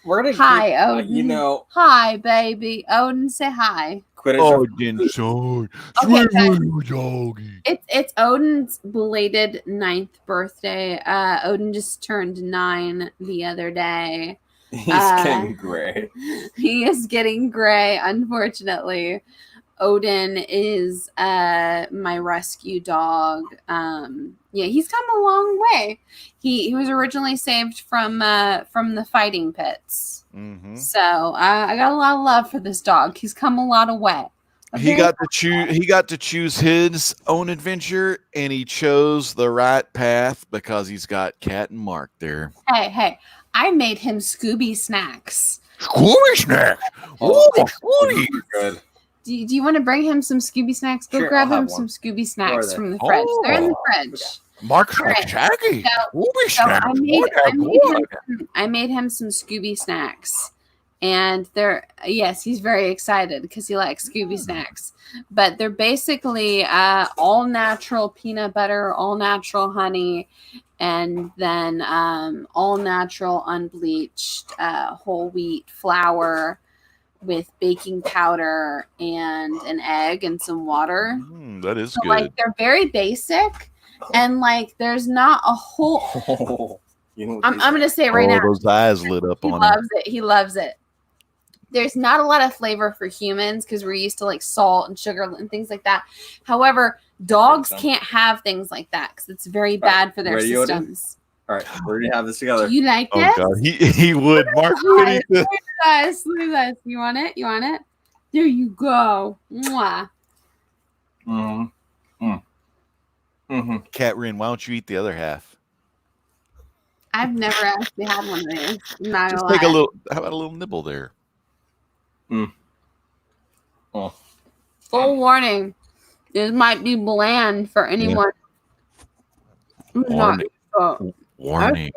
Hi, Odin. Hi, baby. Odin, say hi. Odin, sorry. Okay, it's Odin's belated 9th birthday. Odin just turned 9 the other day. He's getting gray. He is getting gray, unfortunately. Odin is my rescue dog. He's come a long way. He was originally saved from the fighting pits. Mm-hmm. So I got a lot of love for this dog. He's come a lot of way. He got to choose his own adventure, and he chose the right path because he's got Cat and Mark there. Hey! I made him Scooby snacks. Scooby snacks. Scooby. Good. Do you want to bring him some Scooby snacks? Go grab him some Scooby snacks from the fridge. They're in the fridge. Mark's Shaggy. I made him some Scooby snacks. And he's very excited because he likes Scooby snacks. But they're basically all natural peanut butter, all natural honey, and then all natural unbleached whole wheat flour. with baking powder and an egg and some water. That is so, good. Like, they're very basic, and like there's not a whole. I'm gonna say it right now. Those eyes lit up He on him. loves it. He loves it. There's not a lot of flavor for humans because we're used to like salt and sugar and things like that. However, dogs can't have things like that because it's very bad for their systems. All right, we're gonna have this together. Do you like Oh this? God, he would. Mark, Look at this. Look at this. You want it? You want it? There you go. Mwah. Catrin, why don't you eat the other half? I've never actually had one of these. I'm not Just gonna take a lie. little. How about a little nibble there? Full warning. This might be bland for anyone who's not. Warning.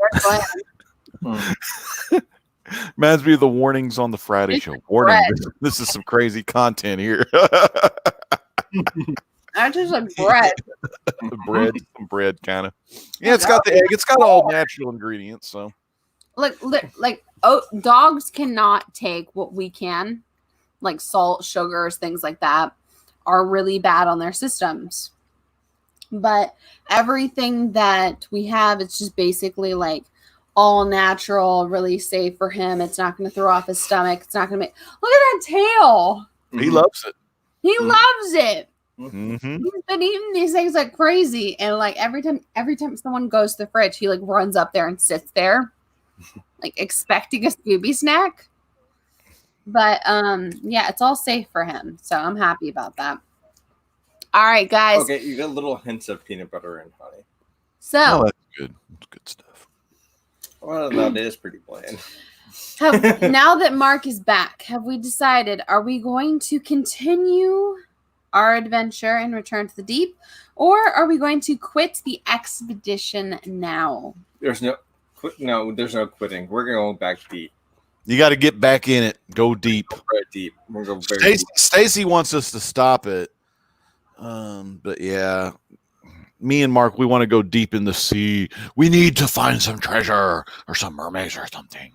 Reminds me of the warnings on the Friday show. Warning, this is some crazy content here. I just like bread. Some bread kind of. Yeah, it's got the egg. It's got all natural ingredients. So, Dogs cannot take what we can, like salt, sugars, things like that, are really bad on their systems. But everything that we have, it's just basically like all natural, really safe for him. It's not going to throw off his stomach. It's not going to make. Look at that tail. he loves it. He loves it. Mm-hmm. He's been eating these things like crazy, and like every time someone goes to the fridge, he like runs up there and sits there, like expecting a Scooby snack. But yeah, it's all safe for him, so I'm happy about that. All right, guys. Okay, you got little hints of peanut butter and honey. So that's good. That's good stuff. Well, that is pretty bland. Now that Mark is back, have we decided? Are we going to continue our adventure and return to the deep, or are we going to quit the expedition now? There's no quitting. We're gonna go back deep. You got to get back in it. Go deep. Right deep. We're gonna go very deep. Stacy wants us to stop it. But yeah, me and Mark, we want to go deep in the sea. We need to find some treasure or some mermaids or something.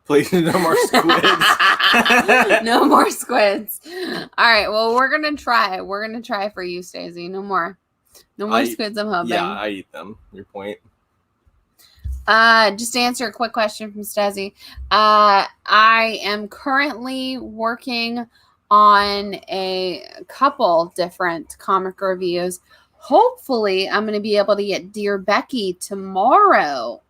Please, no more squids. No more squids. All right. Well, we're gonna try. We're gonna try for you, Stacey. No more squids. I'm hoping. Yeah, I eat them. Your point. Just to answer a quick question from Stacey. I am currently working on a couple different comic reviews. Hopefully, I'm going to be able to get Dear Becky tomorrow.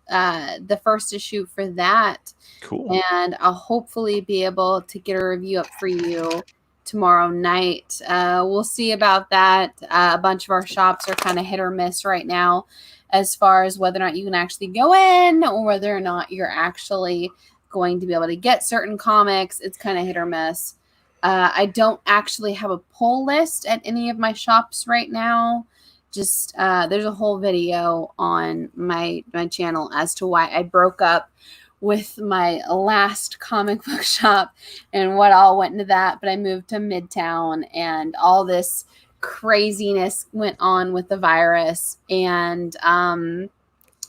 The first issue for that. Cool. And I'll hopefully be able to get a review up for you tomorrow night. We'll see about that. A bunch of our shops are kind of hit or miss right now as far as whether or not you can actually go in or whether or not you're actually going to be able to get certain comics. It's kind of hit or miss. I don't actually have a pull list at any of my shops right now. Just there's a whole video on my channel as to why I broke up with my last comic book shop and what all went into that. But I moved to Midtown and all this craziness went on with the virus. And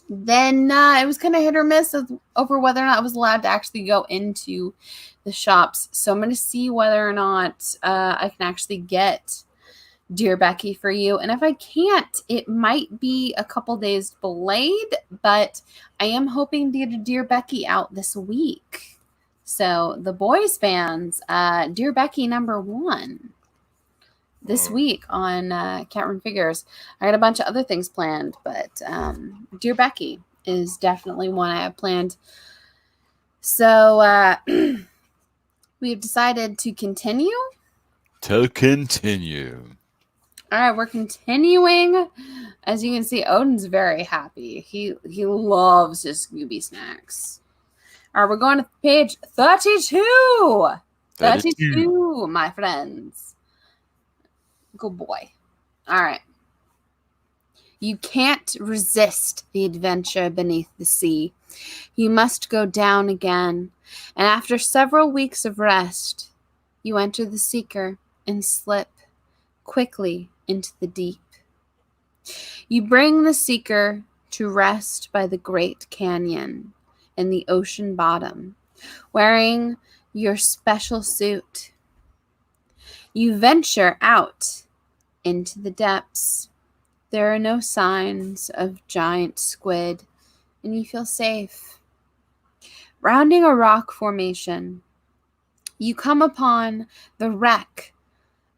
then it was kind of hit or miss over whether or not I was allowed to actually go into the shops. So I'm going to see whether or not I can actually get Dear Becky for you. And if I can't, it might be a couple days delayed, but I am hoping to get a Dear Becky out this week. So the boys fans, Dear Becky #1 this week on Cavern Figures. I got a bunch of other things planned, but Dear Becky is definitely one I have planned. So we have decided to continue. All right, we're continuing. As you can see, Odin's very happy. He loves his Scooby snacks. All right, we're going to page 32. 32, my friends. Good boy. All right. You can't resist the adventure beneath the sea. You must go down again. And after several weeks of rest, you enter the Seeker and slip quickly into the deep. You bring the Seeker to rest by the Great Canyon. in the ocean bottom, wearing your special suit. You venture out into the depths. There are no signs of giant squid, and you feel safe. Rounding a rock formation, you come upon the wreck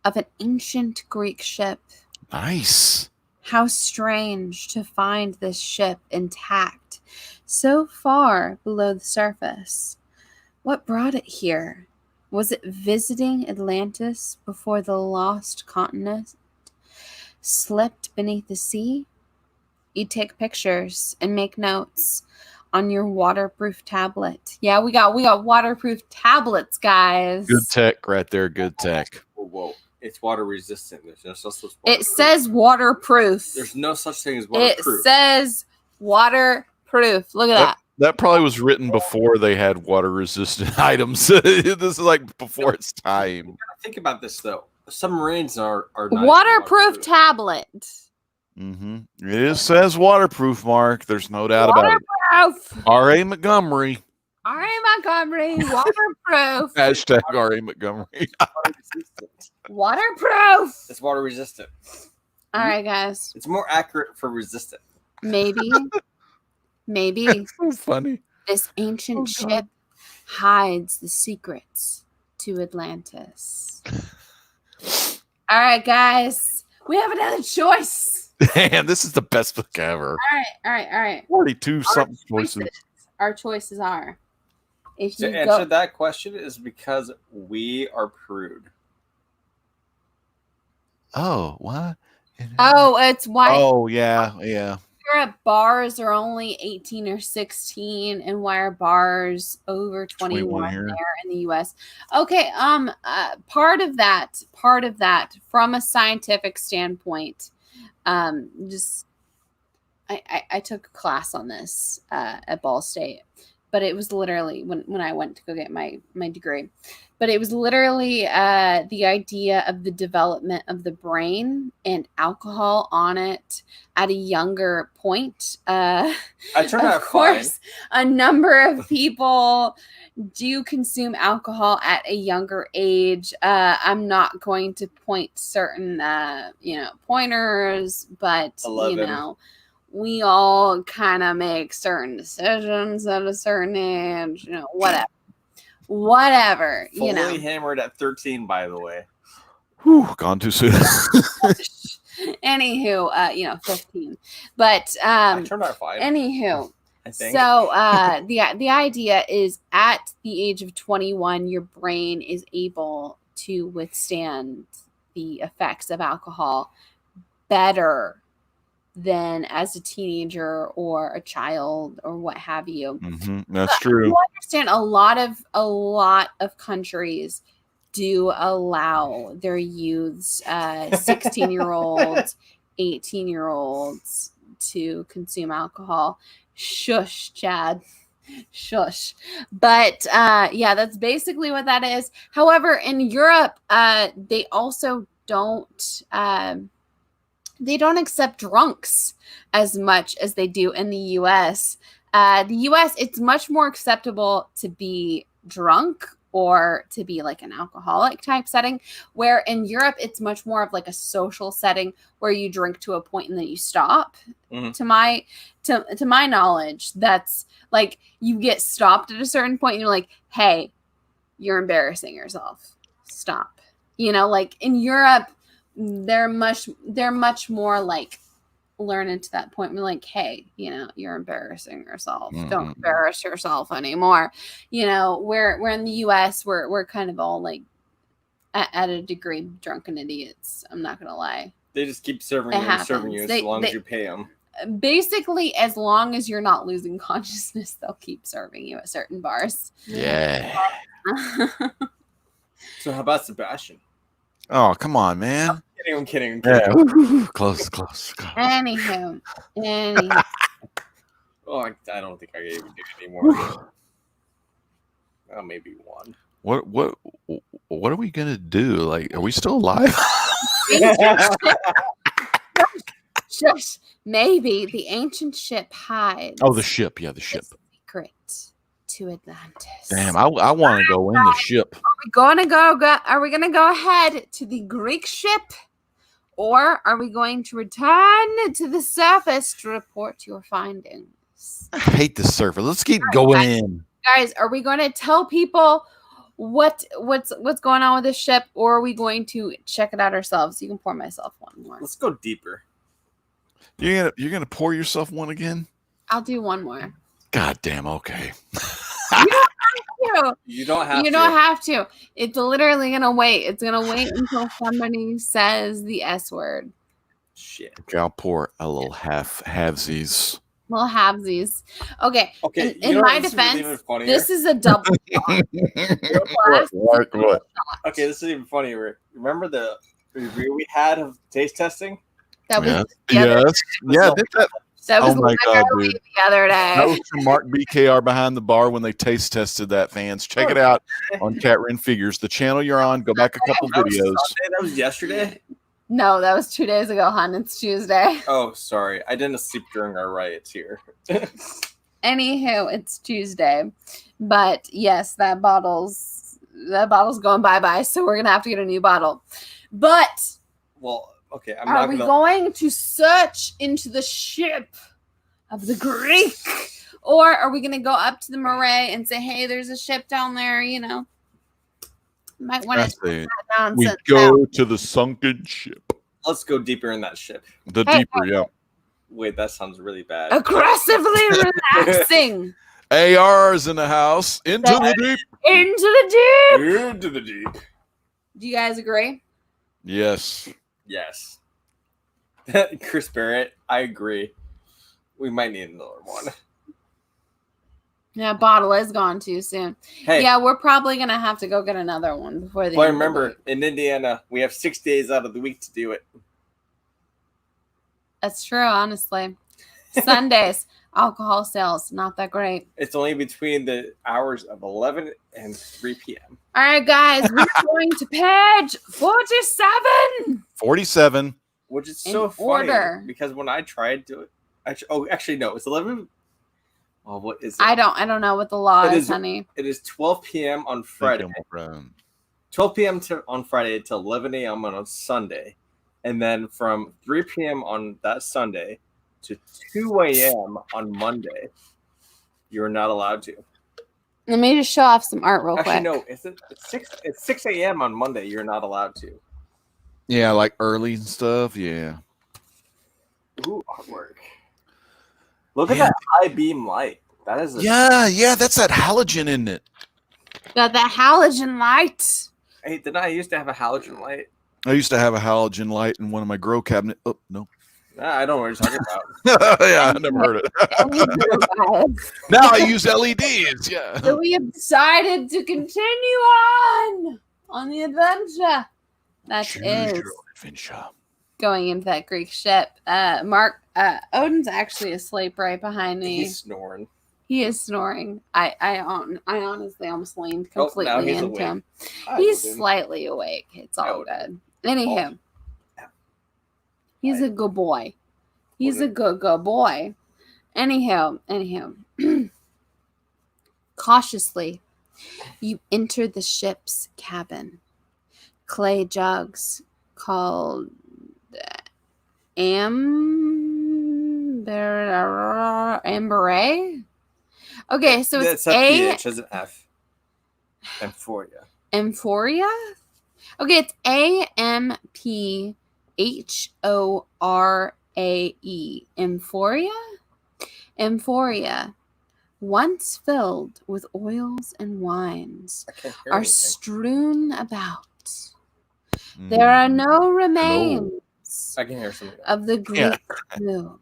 of an ancient Greek ship. Nice. How strange to find this ship intact, so far below the surface. What brought it here? Was it visiting Atlantis before the lost continent slipped beneath the sea? You take pictures and make notes on your waterproof tablet. Yeah, we got waterproof tablets, guys. Good tech right there. Good tech. Whoa. It's water resistant. There's no such thing as It says waterproof. There's no such thing as waterproof. It says waterproof. Look at that. That probably was written before they had water resistant items. This is like before its time. Think about this though. Submarines are not Waterproof tablet. Mm-hmm. It says waterproof, Mark. There's no doubt about it. Waterproof. R.A. Montgomery. R.A. Montgomery. Waterproof. Hashtag R.A. Montgomery. Waterproof. It's water resistant. All right, guys. It's more accurate for resistant. Maybe It's so funny. this ancient ship hides the secrets to Atlantis. All right, guys. We have another choice. Man, this is the best book ever. All right. 42 something choices. Our choices are. If To you answer go, that question is because we are prude. Oh, what? it's why Oh, yeah. Europe bars are only 18 or 16, and why are bars over 21 here. there in the US? Okay, part of that from a scientific standpoint, just I took a class on this at Ball State, but it was literally when I went to go get my degree. But it was literally the idea of the development of the brain and alcohol on it at a younger point. I turned out Of course, a number of people do consume alcohol at a younger age. I'm not going to point certain, pointers, but 11. we all kind of make certain decisions at a certain age. Whatever. Fully hammered at 13, by the way. Whew, gone too soon. Anywho, 15. But I turned out fine. anywho, I think. so the idea is at the age of 21, your brain is able to withstand the effects of alcohol better than as a teenager or a child or what have you. That's true. You understand a lot of countries do allow their youths, 16-year-olds, 18-year-olds to consume alcohol. Shush, Chad. Shush. But that's basically what that is. However, in Europe, they also don't accept drunks as much as they do in the US. The US, it's much more acceptable to be drunk or to be like an alcoholic type setting, where in Europe, it's much more of like a social setting where you drink to a point and then you stop. Mm-hmm. To my knowledge, that's like you get stopped at a certain point and you're like, hey, you're embarrassing yourself. Stop. Like in Europe, they're much more like learning to that point. We're like, hey, you're embarrassing yourself. Mm-hmm. Don't embarrass yourself anymore. We're in the US, we're kind of all like at a degree drunken idiots. I'm not gonna lie. They just keep serving you as long as you pay them. Basically, as long as you're not losing consciousness, they'll keep serving you at certain bars. Yeah. So how about Sebastian? Oh, come on, man. I'm kidding. Yeah. Close. Anywho. Oh, I don't think I can even do it anymore. Oh, maybe one. What are we gonna do? Like, are we still alive? Just maybe the ancient ship hides. Oh, the ship. Yeah, the ship. secret to Atlantis. Damn, I want to go in the ship. Are we gonna go ahead to the Greek ship, or are we going to return to the surface to report your findings? I hate the surface. Let's keep going in. Guys, are we going to tell people what's going on with this ship, or are we going to check it out ourselves? You can pour myself one more. Let's go deeper. You're gonna pour yourself one again? I'll do one more. God damn. Okay. You don't have to. It's literally gonna wait. It's gonna wait until somebody says the S word. Shit. Okay, I'll pour a little halvesies. Little halvesies. Okay. Okay. In my defense, this is a double. What? Okay, this is even funnier. Remember the review we had of taste testing? That was Yes. Yeah. That was Oh my God, dude. the other day. That was from Mark BKR behind the bar when they taste tested that, fans. Check it out on Cavern Figures. The channel you're on, go back a couple videos. That was yesterday? No, that was 2 days ago, hon. It's Tuesday. Oh, sorry. I didn't sleep during our riots here. Anywho, it's Tuesday. But yes, that bottle's going bye-bye, so we're gonna have to get a new bottle. But well, okay, are we going to search into the ship of the Greek? Or are we going to go up to the Marae and say, hey, there's a ship down there, you know? Might want to we go to the sunken ship. Let's go deeper in that ship. The deeper, yeah. Wait, that sounds really bad. Aggressively relaxing. AR's in the house. Into the deep. Into the deep. Into the deep. Do you guys agree? Yes. Yes. Chris Barrett, I agree. We might need another one. Yeah, bottle is gone too soon. Hey, yeah, we're probably going to have to go get another one before the Well, end of the remember, week. in Indiana, we have 6 days out of the week to do it. That's true, honestly. Sundays, alcohol sales, not that great. It's only between the hours of 11 and 3 p.m. All right, guys, we're going to page 47. 47. Which is In so funny order. because when I tried to actually no, it's 11. Oh, what is it? I don't know what the law is, honey. It is 12 p.m. on Friday. 12 p.m. on Friday to 11 a.m. on Sunday. And then from 3 p.m. on that Sunday to 2 a.m. on Monday, you're not allowed to. Let me just show off some art real quick. Actually, no, it's 6 a.m. on Monday. You're not allowed to. Yeah, like early and stuff. Yeah. Ooh, artwork. Look at that high beam light. That is yeah, that's that halogen in it. Got that halogen light. Hey, didn't I used to have a halogen light? I used to have a halogen light in one of my grow cabinet. Oh, no. Nah, I don't know what you're talking about. Yeah, I never heard it. Now I use LEDs. Yeah. So we have decided to continue on the adventure. That is adventure. Going into that Greek ship. Mark, Odin's actually asleep right behind me. He's snoring. He is snoring. I honestly almost leaned completely he's into awake. him. Hi, He's Odin. slightly awake. It's all Odin. good. Anywho, he's a good boy. He's a Odin. good boy. Anyhow. Cautiously, you enter the ship's cabin. Clay jugs called Amberay. Okay, so it's PH as an F. Amphoria. Amphoria? Okay, it's AMPHORAE. Amphoria? Amphoria, once filled with oils and wines, are strewn about. There are no remains I can hear something. of the Greek crew.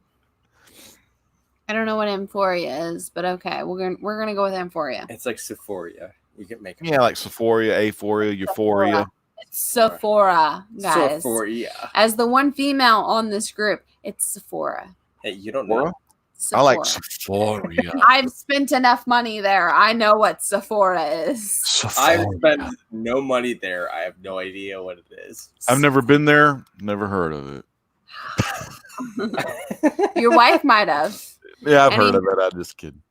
I don't know what amphoria is, but okay, we're gonna go with amphoria. It's like Sephoria. You can make like Sephoria, aphoria, euphoria. It's Sephora, guys. Sephoria. As the one female on this group, it's Sephora. Hey, you don't know. Sephora. I like Sephoria. I've spent enough money there. I know what Sephora is. I've spent no money there. I have no idea what it is. I've never been there. Never heard of it. Your wife might have. Yeah, I've heard of it. I'm just kidding.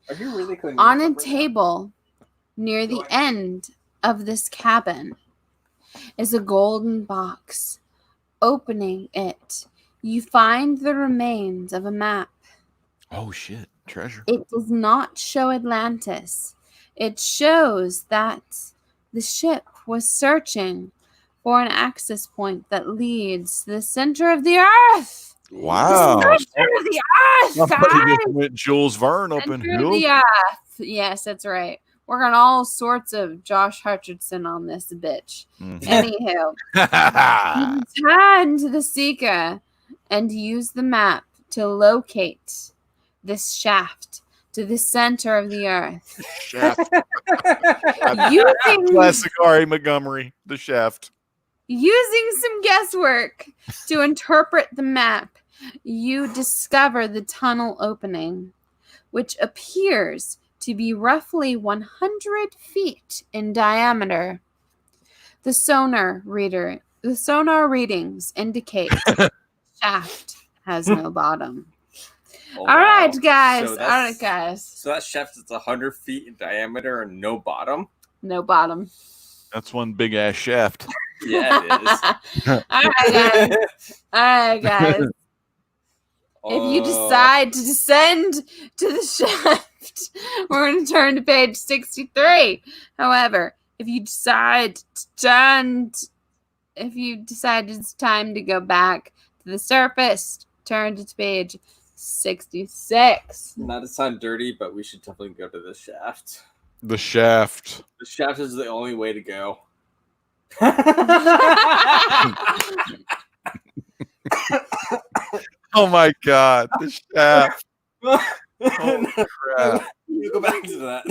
Are you really cleaning On this a up right now? table near the end of this cabin is a golden box. Opening it, you find the remains of a map. Oh shit, treasure. It does not show Atlantis. It shows that the ship was searching for an access point that leads to the center of the earth. Wow. The center of the earth, Somebody guys! just went Jules Verne up in Center of Hill. the earth. Yes, that's right. We're on all sorts of Josh Hutcherson on this bitch. Anywho, you turn to the Seeker and use the map to locate this shaft to the center of the earth. Shaft. Using, Classic R.A. Montgomery, the shaft. using some guesswork to interpret the map, you discover the tunnel opening, which appears to be roughly 100 feet in diameter. The sonar readings indicate the shaft has no bottom. Oh, All right, wow. guys. So All right, guys. So that shaft is 100 feet in diameter and no bottom? No bottom. That's one big ass shaft. Yeah, it is. All right, guys. All right, guys. If you decide to descend to the shaft, we're going to turn to page 63. However, if you decide it's time to go back to the surface, turn to page 66. Not to sound dirty, but we should definitely go to the shaft. The shaft. The shaft is the only way to go. Oh my god, the shaft. Oh crap. You go back to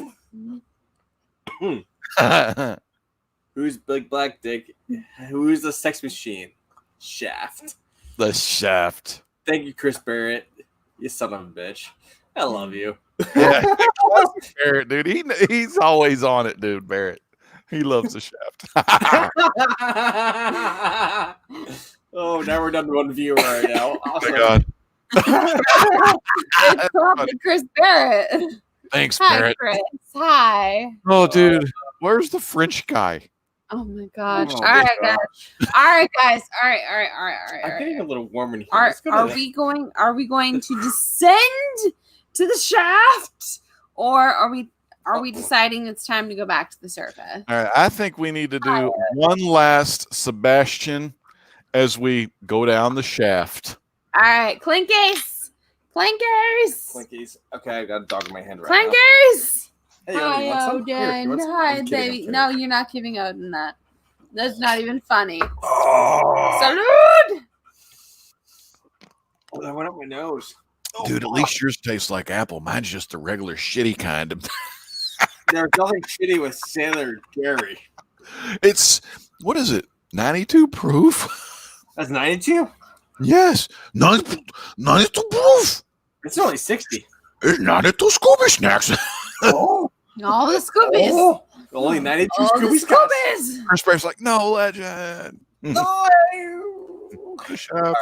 that. Who's Big Black Dick? Who's the sex machine? Shaft. The shaft. Thank you, Chris Barrett. You son of a bitch. I love you. Yeah, Barrett, dude. He's always on it, dude. Barrett. He loves the shaft. Oh, now we're down to one viewer right now. Awesome. Oh my god. It's probably Chris Barrett. Thanks, Hi, Barrett. Chris. Hi. Oh, dude. Where's the French guy? Oh my gosh. Oh, All right, gosh. guys. All right, guys. All right. I'm getting a little warm in here. Are Let's go to the- we going to descend to the shaft, or are we deciding it's time to go back to the surface? All right. I think we need to do one last Sebastian as we go down the shaft. All right, Clinkies. Clinkies. Okay, I got a dog in my hand right now. Clinkers. Hey, Odie, Hi, what's up? Here, Odin. what's up? Hi, I'm kidding, I'm baby. kidding. No, you're not giving Odin that. That's not even funny. Oh, Salud! oh, that went up my nose. Oh, Dude, at least yours tastes like apple. Mine's just the regular shitty kind. there's nothing shitty with Sailor Jerry. It's, what is it? 92 proof? That's 92? Yes. 92 proof. It's only 60. It's 92 Scooby Snacks. Oh, All the Scoobies. oh, only 92 All the Scooby Scouts. Scoobies. Chris Bear's like, no, legend. No. The shaft.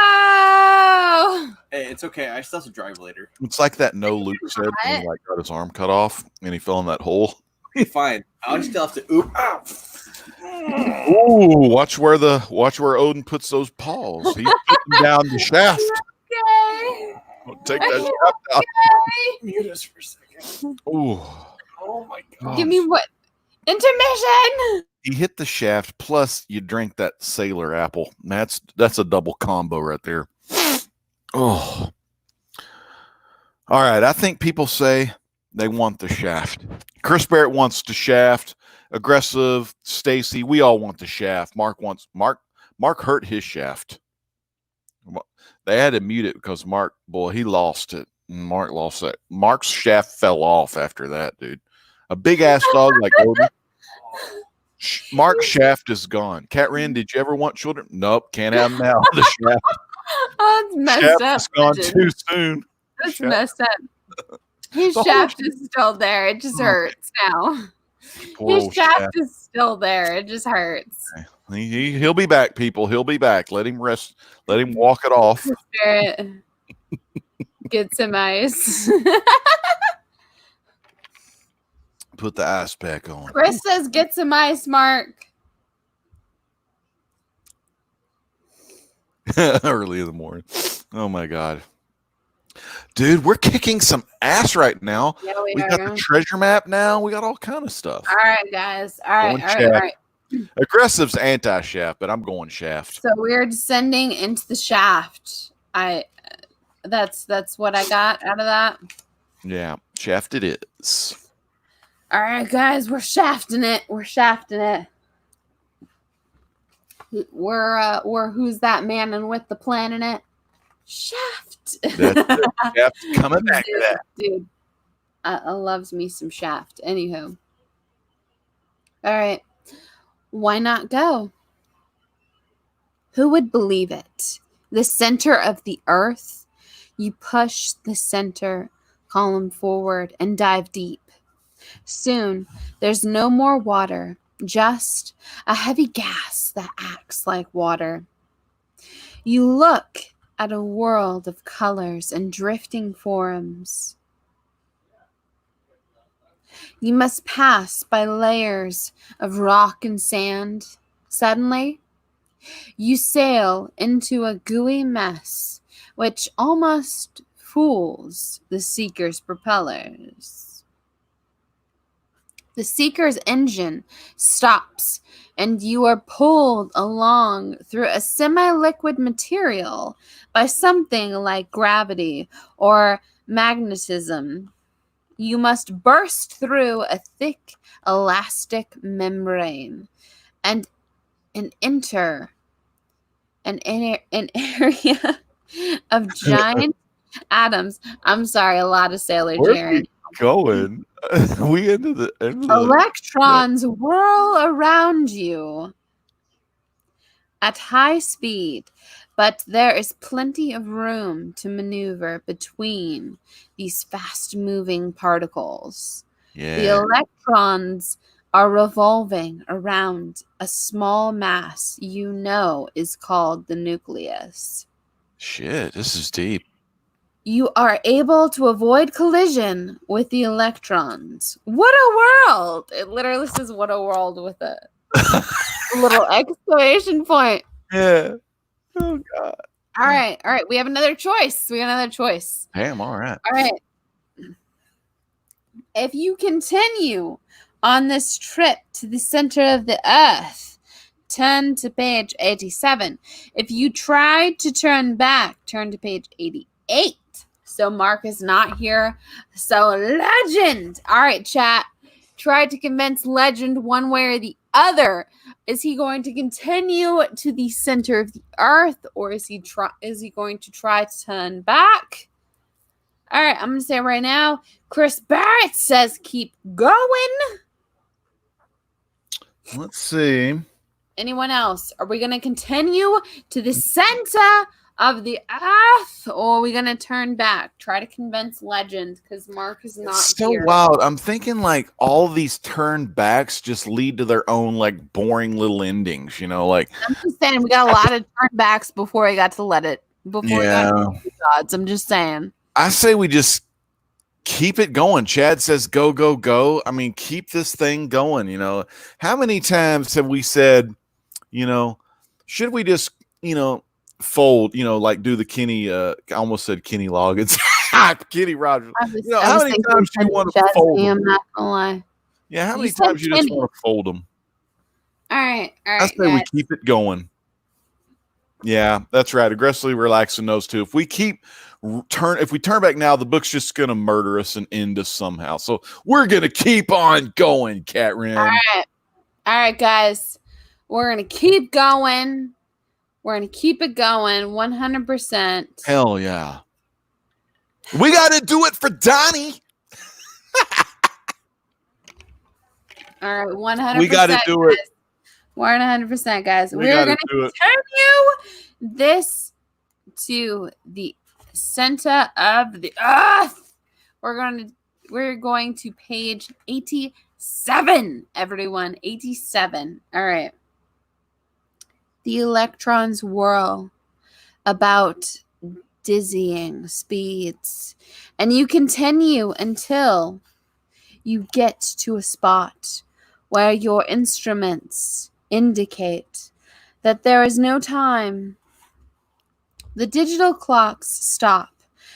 No. Hey, it's okay. I still have to drive later. It's like that no Luke said when he like got his arm cut off and he fell in that hole. Fine. I'll still have to. Oop. Ow. Ooh, watch where Odin puts those paws. He's putting down the shaft. Okay. Take that shaft out. Mute us for a second. Ooh. Oh my god. Give me what? Intermission. You hit the shaft, plus you drink that sailor apple. That's a double combo right there. Oh. All right. I think people say they want the shaft. Chris Barrett wants the shaft. Aggressive, Stacy, we all want the shaft. Mark hurt his shaft. They had to mute it because Mark, boy, he lost it. Mark lost that. Mark's shaft fell off after that, dude. A big ass dog like Odin. Mark's shaft is gone. Cat Wren, did you ever want children? Nope, can't have them now. The shaft, Oh, it's messed shaft up. is gone Bridget. too soon. That's Shaft. messed up. His The whole shaft is still there. It just hurts now. Poor His old shaft is still there. It just hurts. He'll be back, people. He'll be back. Let him rest. Let him walk it off. Spirit. Get some ice. Put the ice pack on. Chris says, "Get some ice, Mark." Early in the morning. Oh my god. Dude, we're kicking some ass right now. Yeah, we got the treasure map now. We got all kind of stuff. All right, guys. All right. Aggressive's anti-shaft, but I'm going shaft. So we're descending into the shaft. That's what I got out of that. Yeah, shaft it is. All right, guys, we're shafting it. We're who's that man and with the plan in it? Shaft. Shaft coming back to that. Dude, I loves me some Shaft. Anywho. All right. Why not go? Who would believe it? The center of the earth. You push the center column forward and dive deep. Soon, there's no more water, just a heavy gas that acts like water. You look at a world of colors and drifting forms. You must pass by layers of rock and sand. Suddenly, you sail into a gooey mess, which almost fools the Seeker's propellers. The Seeker's engine stops, and you are pulled along through a semi-liquid material by something like gravity or magnetism. You must burst through a thick elastic membrane and enter an area of giant atoms. I'm sorry, a lot of Sailor Jerry. Going. We into the electrons whirl around you at high speed, but there is plenty of room to maneuver between these fast-moving particles. Yeah. The electrons are revolving around a small mass you know is called the nucleus. Shit, this is deep. You are able to avoid collision with the electrons. What a world! It literally says "what a world" with a little exclamation point. Yeah. Oh god. All right. We have another choice. Damn, all right. All right. If you continue on this trip to the center of the earth, turn to page 87. If you try to turn back, turn to page 88. So Mark is not here. So Legend. All right, chat. Try to convince Legend one way or the other. Is he going to continue to the center of the earth, or is he going to try to turn back? All right, I'm going to say right now, Chris Barrett says keep going. Let's see. Anyone else? Are we going to continue to the center of the earth, or are we going to turn back? Try to convince Legend, because Mark is not so here. Wild. I'm thinking like all these turn backs just lead to their own like boring little endings, you know, like I'm just saying we got a lot of turn backs before he got to let it. Before he got to the gods. I'm just saying. I say we just keep it going. Chad says go, go, go. I mean, keep this thing going, you know. How many times have we said, you know, should we just, you know, fold, you know, like do the Kenny, I almost said Kenny Loggins, Kenny Rogers. You know, how many times do you want to fold them? I'm not gonna lie. Yeah, how many times you just want to fold them? All right. I say we keep it going. Yeah, that's right. Aggressively relaxing those two. If we turn back now, the book's just gonna murder us and end us somehow. So we're gonna keep on going, Catrin. All right, guys. We're gonna keep going. We're going to keep it going 100%. Hell yeah. We got to do it for Donnie. All right, 100%. We got to do it. We're 100%, guys. We're going to continue this to the center of the earth. We're going to page 87, everyone. 87. All right. The electrons whirl about dizzying speeds. And you continue until you get to a spot where your instruments indicate that there is no time. The digital clocks stop.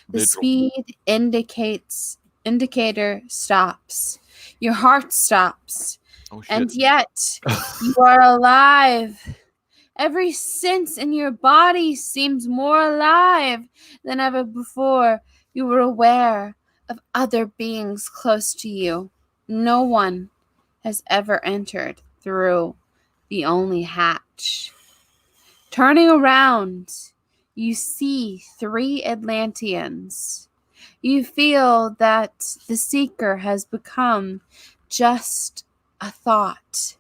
The speed indicator stops. Your heart stops. Oh, shit. And yet you are alive. Every sense in your body seems more alive than ever before. You were aware of other beings close to you. No one has ever entered through the only hatch. Turning around, you see 3 Atlanteans. You feel that the Seeker has become just a thought,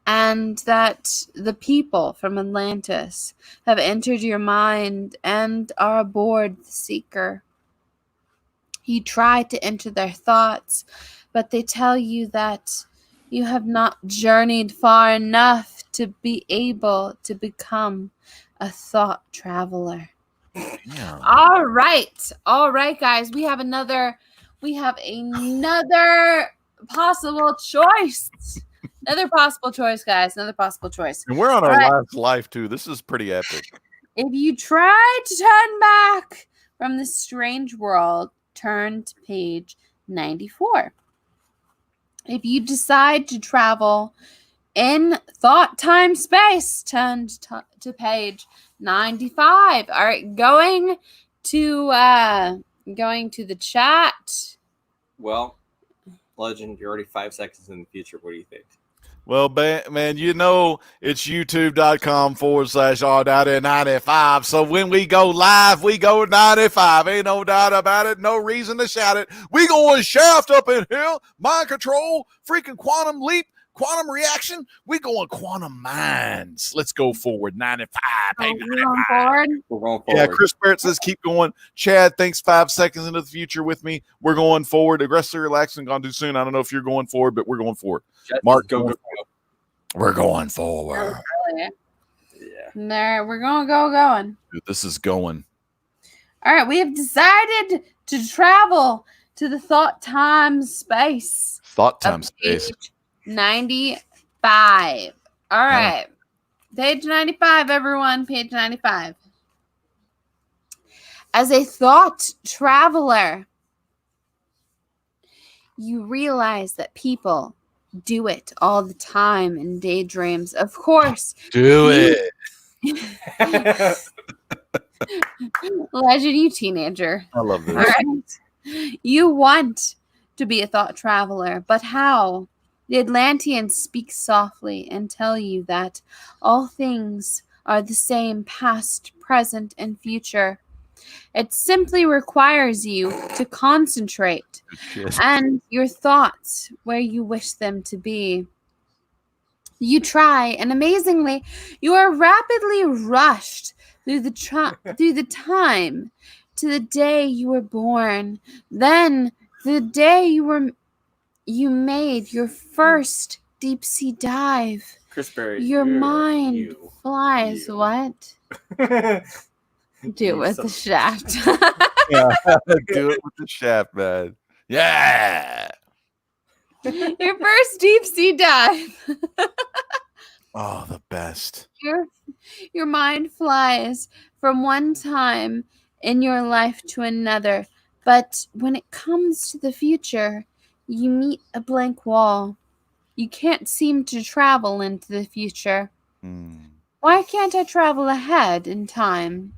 and that the people from Atlantis have entered your mind and are aboard the Seeker. You try to enter their thoughts, but they tell you that you have not journeyed far enough to be able to become a thought traveler. Yeah. All right, guys. We have another possible choice. Another possible choice, guys. Another possible choice. And we're on our last life, too. This is pretty epic. If you try to turn back from this strange world, turn to page 94. If you decide to travel in thought, time, space, turn to page 95. All right, going to the chat. Well, Legend, you're already 5 seconds in the future. What do you think? Well, man, you know it's youtube.com/R95. So when we go live, we go 95. Ain't no doubt about it. No reason to shout it. We going shaft up in here. Mind control, freaking quantum leap, quantum reaction. We going quantum minds. Let's go forward. 95. We're going forward. We're going forward. Yeah, Chris Barrett says keep going. Chad, thanks 5 seconds into the future with me. We're going forward. Aggressively relaxing, gone too soon. I don't know if you're going forward, but we're going forward. Chad, Mark, go. We're going forward. Yeah. Yeah. There, we're going. Dude, this is going. All right, we have decided to travel to the thought time space. Thought time space. Page 95. All right. Page 95, everyone. Page 95. As a thought traveler, you realize that people do it all the time in daydreams. Of course. Do it. Legend, you teenager. I love this. All right. You want to be a thought traveler, but how? The Atlanteans speak softly and tell you that all things are the same, past, present, and future. It simply requires you to concentrate and your thoughts where you wish them to be. You try, and amazingly, you are rapidly rushed through the time to the day you were born. Then the day you made your first deep sea dive. Chris Berry, your mind flies. You. What? Do it with the shaft. Yeah, do it with the shaft, man. Yeah. Your first deep sea dive. Oh, the best. Your mind flies from one time in your life to another. But when it comes to the future, you meet a blank wall. You can't seem to travel into the future. Why can't I travel ahead in time?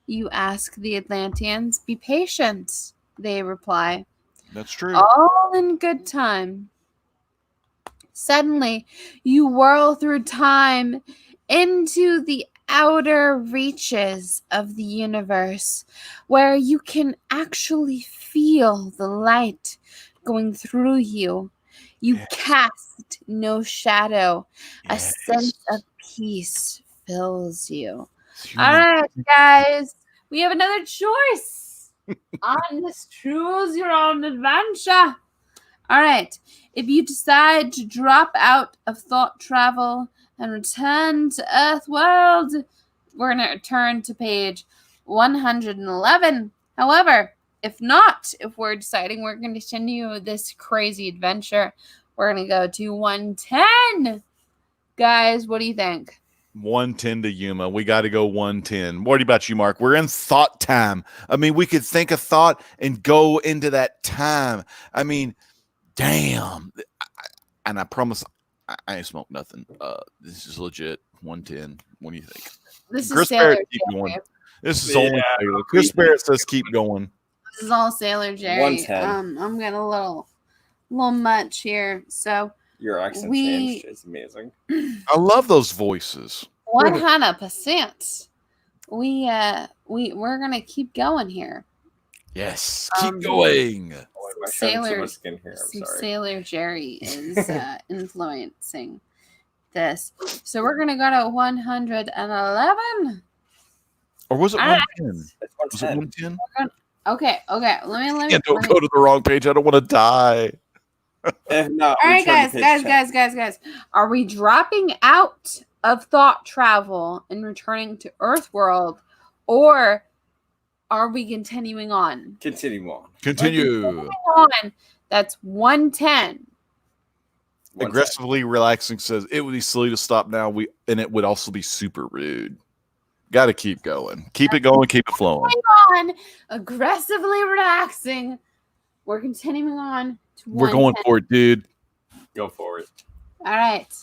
You ask the Atlanteans. Be patient, they reply. That's true. All in good time. Suddenly, you whirl through time into the outer reaches of the universe, where you can actually feel the light going through you. You cast no shadow. A sense of peace fills you. All right, guys. We have another choice on this Choose Your Own Adventure. All right. If you decide to drop out of thought travel and return to Earth World, we're going to turn to page 111. However, if not, if we're deciding we're going to continue this crazy adventure, we're going to go to 110. Guys, what do you think? 110 to Yuma. We got to go 110. What about you, Mark? We're in thought time. I mean, we could think a thought and go into that time. I mean, damn. And I promise I ain't smoked nothing. This is legit 110. What do you think? This Chris is Sailor Barrett, keep Jerry. going. This is only Taylor. Chris Barrett says keep going. This is all Sailor Jerry. 110. I'm getting a little much here. So Your accent changed. It's amazing. I love those voices. 100%. We're gonna keep going here. Yes, keep going. Oh, I'm showing too much skin here. I'm sorry. Sailor Jerry is influencing this. So we're gonna go to 111. Or was it 110? It's Was it 110? Okay. Let me. Don't go to the wrong page. I don't want to die. If not, All right, guys. Are we dropping out of thought travel and returning to Earthworld, or are we continuing on? Continue on. Continue. On. That's 110. Aggressively relaxing says it would be silly to stop now. And it would also be super rude. Got to keep going. Keep it going. Keep it flowing. On. Aggressively relaxing. We're continuing on. We're going for it, dude. Go for it. All right.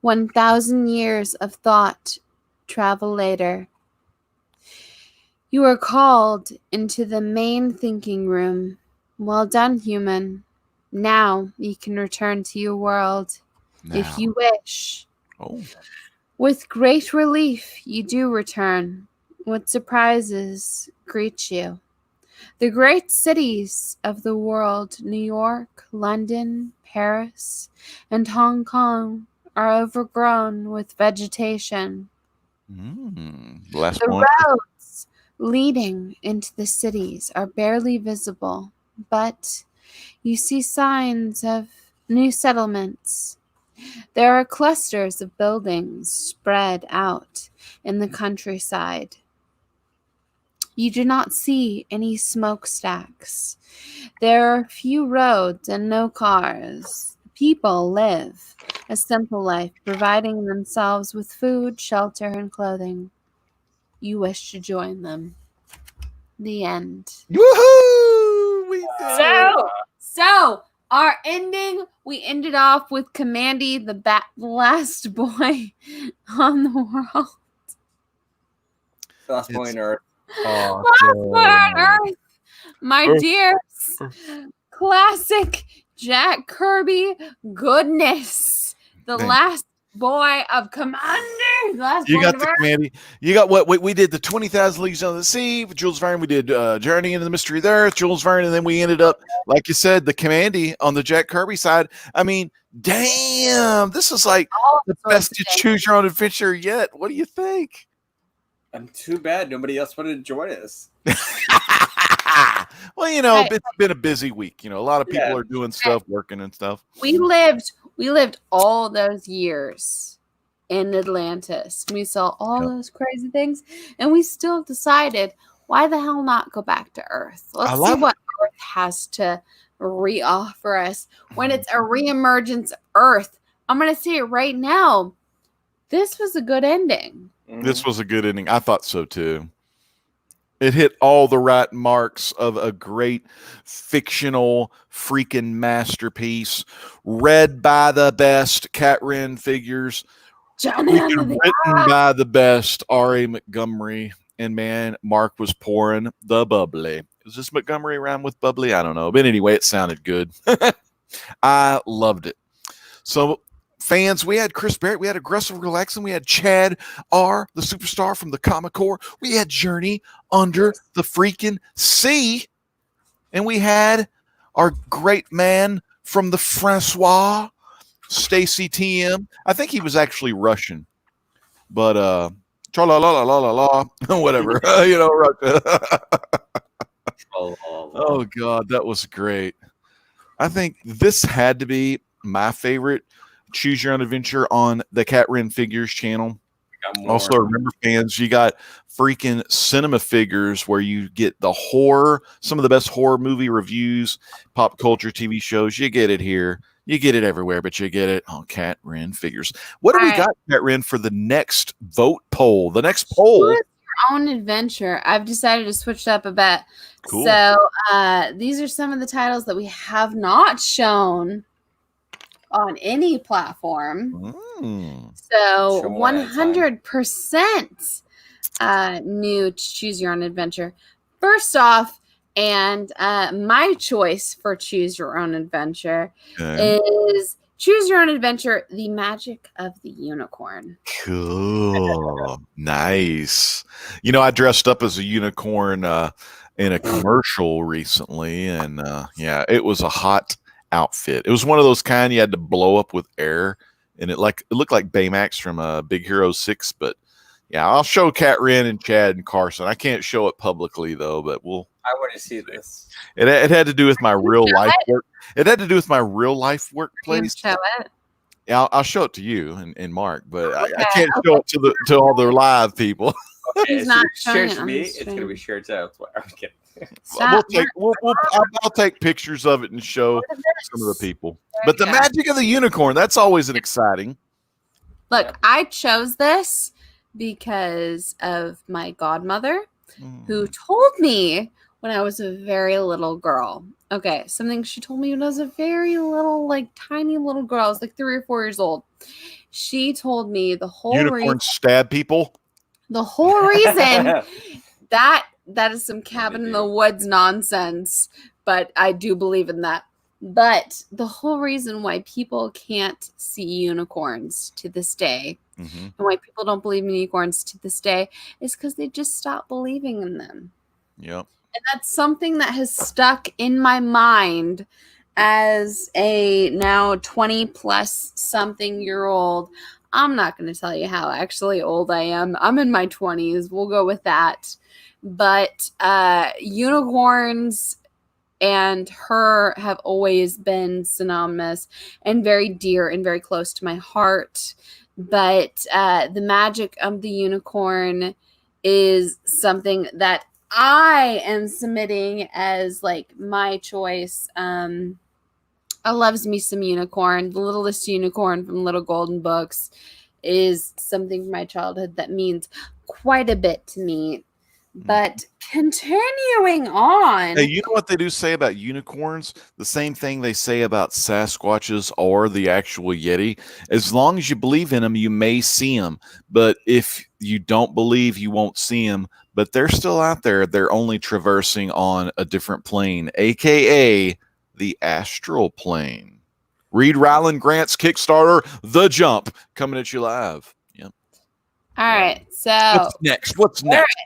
1,000 years of thought travel later. You are called into the main thinking room. Well done, human. Now you can return to your world if you wish. Oh. With great relief, you do return. What surprises greet you? The great cities of the world, New York, London, Paris, and Hong Kong, are overgrown with vegetation. The roads leading into the cities are barely visible, but you see signs of new settlements. There are clusters of buildings spread out in the countryside. You do not see any smokestacks. There are few roads and no cars. People live a simple life, providing themselves with food, shelter, and clothing. You wish to join them. The end. Woohoo! We did it. So our ending, we ended off with Commandy, the last boy on the world. Last boy on Earth. Last boy on Earth. My dear classic Jack Kirby goodness. The last boy of Commander. You got the Commandy. You got what we did the 20,000 Leagues Under the Sea with Jules Verne. We did Journey into the Mystery of the Earth, Jules Verne, and then we ended up, like you said, the Commandy on the Jack Kirby side. I mean, damn, this is like the best to choose your own adventure yet. What do you think? I'm too bad nobody else wanted to join us. Well, you know, it's been a busy week. You know, a lot of people are doing stuff, working and stuff. We lived all those years in Atlantis. We saw all those crazy things, and we still decided, why the hell not go back to Earth? Let's see what Earth has to re-offer us. When it's a re-emergence of Earth, I'm going to say it right now. This was a good ending. This was a good ending. I thought so too. It hit all the right marks of a great fictional freaking masterpiece, read by the best Cavern figures, written by the best R.A. Montgomery, and man, Mark was pouring the bubbly. Is this Montgomery rhyme with bubbly? I don't know, but anyway, it sounded good. I loved it. So, fans, we had Chris Barrett, we had Aggressive Relaxing, we had Chad R, the superstar from the Comic Corps, we had Journey Under the Freaking Sea, and we had our great man from the Francois, Stacy TM. I think he was actually Russian, but tra la la la la la la, whatever, you know, Russia. Oh God, that was great. I think this had to be my favorite Choose Your Own Adventure on the Cavern Figures channel. Also, remember, fans, you got freaking cinema figures where you get the horror, some of the best horror movie reviews, pop culture TV shows. You get it here. You get it everywhere, but you get it on Cat Ren figures. What do we got, Cat Ren, for the next vote poll? The next poll. Choose your own adventure. I've decided to switch it up a bit. Cool. So these are some of the titles that we have not shown on any platform. So 100% new Choose Your Own Adventure. First off, and my choice for Choose Your Own Adventure is Choose Your Own Adventure, The Magic of the Unicorn. Cool. Nice. You know, I dressed up as a unicorn in a commercial recently, and it was a hot outfit. It was one of those kind you had to blow up with air, and it looked like Baymax from Big Hero 6, but yeah, I'll show Cat Ren and Chad and Carson. I can't show it publicly though, but I want to see this. It had to do with my real life work. It had to do with my real life workplace. Show it. Yeah, I'll show it to you and Mark, but I can't show it to all the live people. Okay, He's not shared showing to it me. on the It's gonna be shared to elsewhere. I'm kidding. I'll take pictures of it and show some of the people. But the magic of the unicorn, that's always an exciting. Look, I chose this because of my godmother who told me when I was a very little girl. Okay, something she told me when I was a very little, tiny little girl. I was 3 or 4 years old. She told me the whole unicorns stab people. The whole reason that is some cabin in the woods nonsense, but I do believe in that. But the whole reason why people can't see unicorns to this day, and why people don't believe in unicorns to this day, is because they just stopped believing in them. Yep. And that's something that has stuck in my mind as a now 20 plus something year old. I'm not going to tell you how actually old I am. I'm in my 20s. We'll go with that. But unicorns and her have always been synonymous and very dear and very close to my heart. But the magic of the unicorn is something that I am submitting as my choice. I loves me some unicorn. The Littlest Unicorn from Little Golden Books is something from my childhood that means quite a bit to me. But continuing on. Hey, you know what they do say about unicorns? The same thing they say about Sasquatches or the actual Yeti. As long as you believe in them, you may see them. But if you don't believe, you won't see them. But they're still out there. They're only traversing on a different plane, a.k.a. the astral plane. Read Ryland Grant's Kickstarter, The Jump, coming at you live. Yep. All right. So What's next?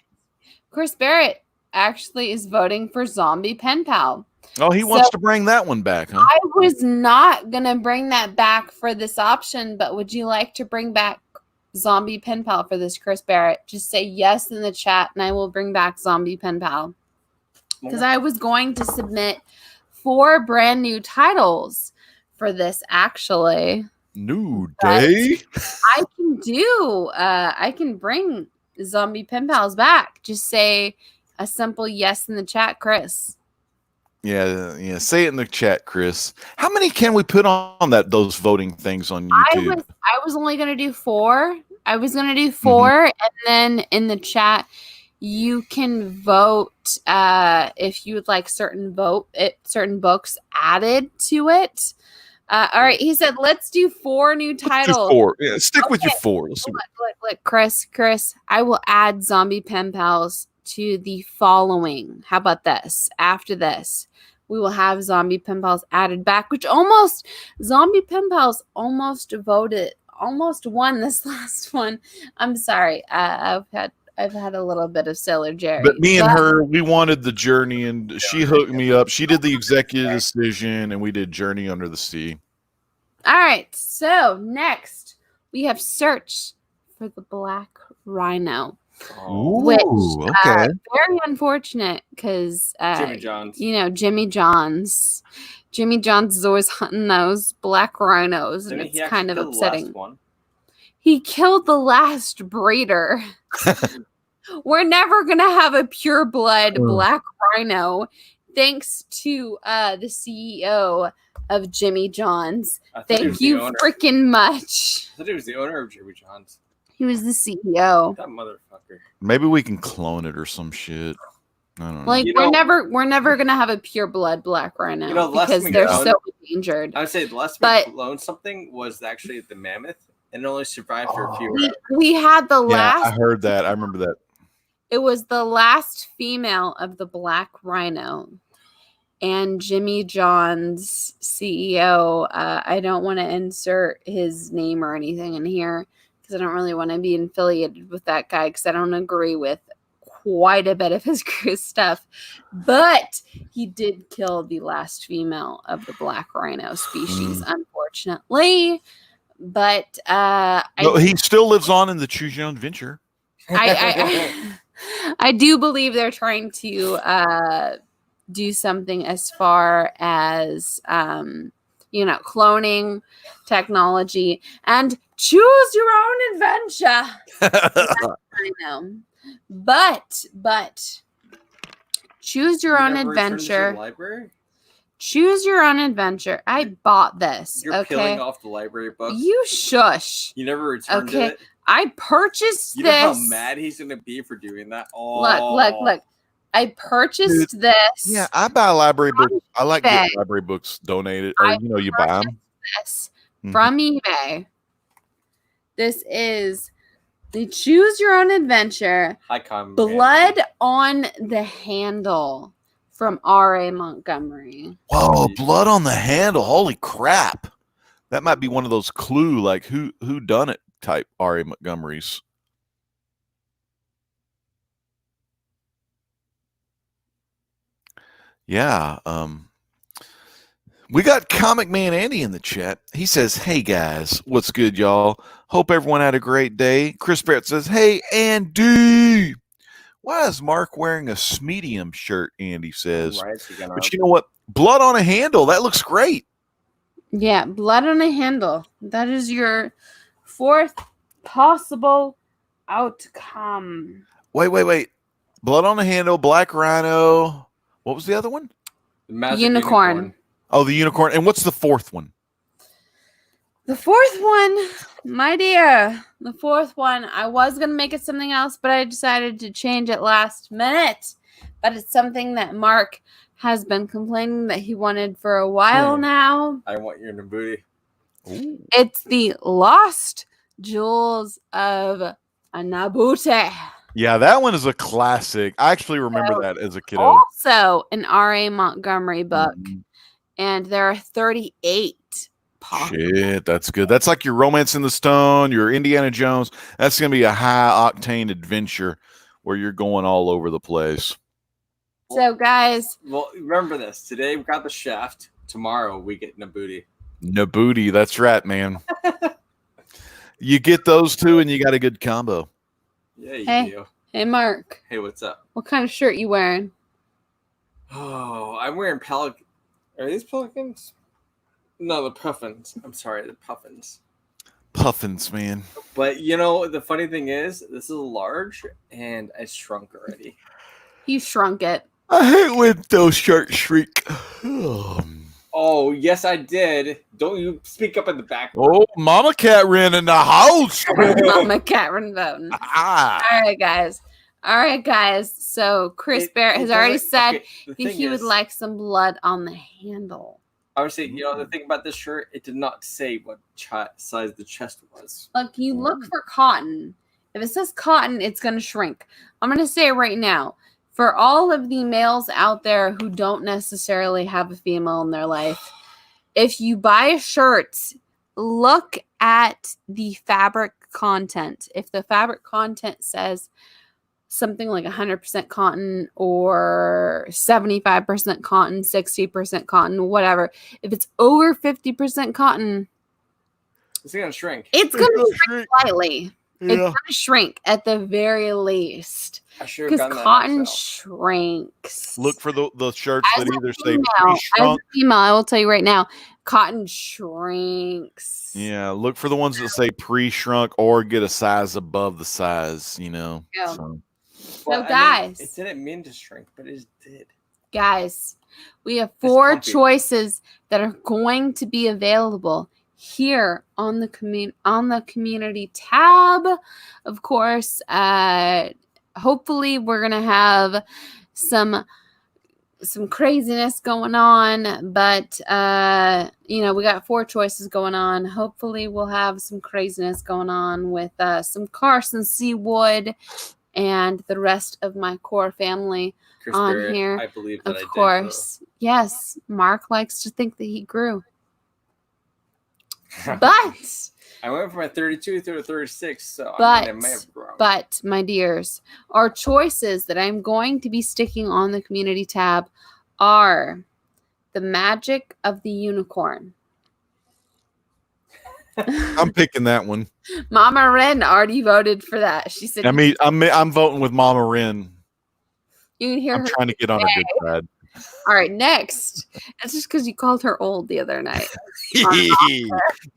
Chris Barrett actually is voting for Zombie Pen Pal. Oh, he wants to bring that one back, huh? I was not going to bring that back for this option, but would you like to bring back Zombie Pen Pal for this, Chris Barrett? Just say yes in the chat, and I will bring back Zombie Pen Pal. Because I was going to submit 4 brand new titles for this, actually. New day? I can bring Zombie Pen Pals back. Just say a simple yes in the chat, Chris. Yeah. Say it in the chat, Chris. How many can we put on those voting things on YouTube? I was only going to do 4. I was going to do 4, and then in the chat, you can vote if you would like certain books added to it. All right, he said, let's do 4 new titles. 4. Yeah, stick with your 4. Look, Chris, I will add Zombie Pen Pals to the following. How about this? After this, we will have Zombie Pen Pals added back, which Zombie Pen Pals almost won this last one. I'm sorry. I've had a little bit of Sailor Jerry. But me and her, we wanted the journey, and she hooked me up. She did the executive decision, and we did Journey Under the Sea. All right. So next, we have Search for the Black Rhino. Which very unfortunate because Jimmy Johns. Jimmy Johns. Jimmy Johns is always hunting those black rhinos, and it's kind of upsetting. He killed the last breeder. We're never going to have a pure blood black rhino thanks to the CEO of Jimmy John's. Thank you freaking much. I thought he was the owner of Jimmy John's. He was the CEO. That motherfucker. Maybe we can clone it or some shit. I don't know. Like we're never gonna have a pure blood black rhino because they're so endangered. I would say the last time we cloned something was actually the mammoth, and it only survived for a few hours. We had the last. I heard that. I remember that. It was the last female of the black rhino, and Jimmy John's CEO. I don't want to insert his name or anything in here because I don't really want to be affiliated with that guy because I don't agree with quite a bit of his stuff, but he did kill the last female of the black rhino species, unfortunately. But he still lives on in the Choose Your Own Adventure. I do believe they're trying to do something as far as cloning technology and choose your own adventure. I know. But choose your own adventure. Library? Choose your own adventure. I bought this. You're peeling off the library book. You shush. You never returned it. I purchased this. You know how mad he's gonna be for doing that? Oh. Look. I purchased this. Yeah, I buy library books. I like getting library books donated, or you buy them. This from eBay. This is the Choose Your Own Adventure. Blood on the Handle from R.A. Montgomery. Whoa, blood on the handle. Holy crap. That might be one of those Clue, like who done it type R.A. Montgomerys. Yeah, we got Comic Man Andy in the chat. He says, "Hey guys, what's good, y'all? Hope everyone had a great day." Chris Barrett says, "Hey Andy, why is Mark wearing a Smedium shirt?" Andy says, "But you know what? Blood on a handle. That looks great." Yeah, blood on a handle. That is your fourth possible outcome. Wait. Blood on a handle, Black Rhino. What was the other one? The unicorn. Oh, the unicorn. And what's the fourth one? The fourth one, my dear. The fourth one, I was going to make it something else, but I decided to change it last minute. But it's something that Mark has been complaining that he wanted for a while now. I want your Nabuti. It's the Lost Jewels of Nabuti. Yeah, that one is a classic. I actually remember that as a kiddo. Also an R.A. Montgomery book. And there are 38 pockets. Shit, that's good. That's like your Romance in the Stone, your Indiana Jones. That's going to be a high-octane adventure where you're going all over the place. So, guys. Well, remember this. Today we got the Shaft. Tomorrow we get Nabuti. Nabuti, that's right, man. You get those two and you got a good combo. Yeah, you do. Hey, Mark. Hey, what's up? What kind of shirt you wearing? Oh, I'm wearing Pelican. Are these Pelicans? No, the Puffins. I'm sorry, the Puffins. Puffins, man. But, you know, the funny thing is, this is a large, and I shrunk already. You shrunk it. I hate when those shirts shrink. Oh, yes, I did. Don't you speak up in the back. Oh, Mama Cat ran in the house. Mama Cat ran voting. All right, guys. So Chris Barrett has already said that he would like some blood on the handle. I would say, you know, the thing about this shirt, it did not say what size the chest was. Look, you look for cotton. If it says cotton, it's going to shrink. I'm going to say it right now. For all of the males out there who don't necessarily have a female in their life, if you buy shirts, look at the fabric content. If the fabric content says something like 100% cotton or 75% cotton, 60% cotton, whatever, if it's over 50% cotton, it's going to shrink. It's going to shrink slightly. Yeah. It's going to shrink at the very least. Because cotton shrinks. Look for the shirts that either say as a female, I will tell you right now, cotton shrinks. Yeah, look for the ones that say pre-shrunk or get a size above the size, Yeah. So Guys. It didn't mean to shrink, but it did. Guys, we have 4 comfy. choices that are going to be available here on the community tab. Of course, hopefully we're gonna have some craziness going on, but we got 4 choices going on. Hopefully we'll have some craziness going on with some Carson Seawood and the rest of my core family Chris on Barrett, here. I believe that Of I course. Yes, Mark likes to think that he grew. did. But I went from a 32 to a 36, so I may have grown. But, my dears, our choices that I'm going to be sticking on the community tab are The Magic of the Unicorn. I'm picking that one. Mama Wren already voted for that. She said, I mean, I'm voting with Mama Wren. You can hear I'm her. trying to get on a good side. All right, next. That's just because you called her old the other night.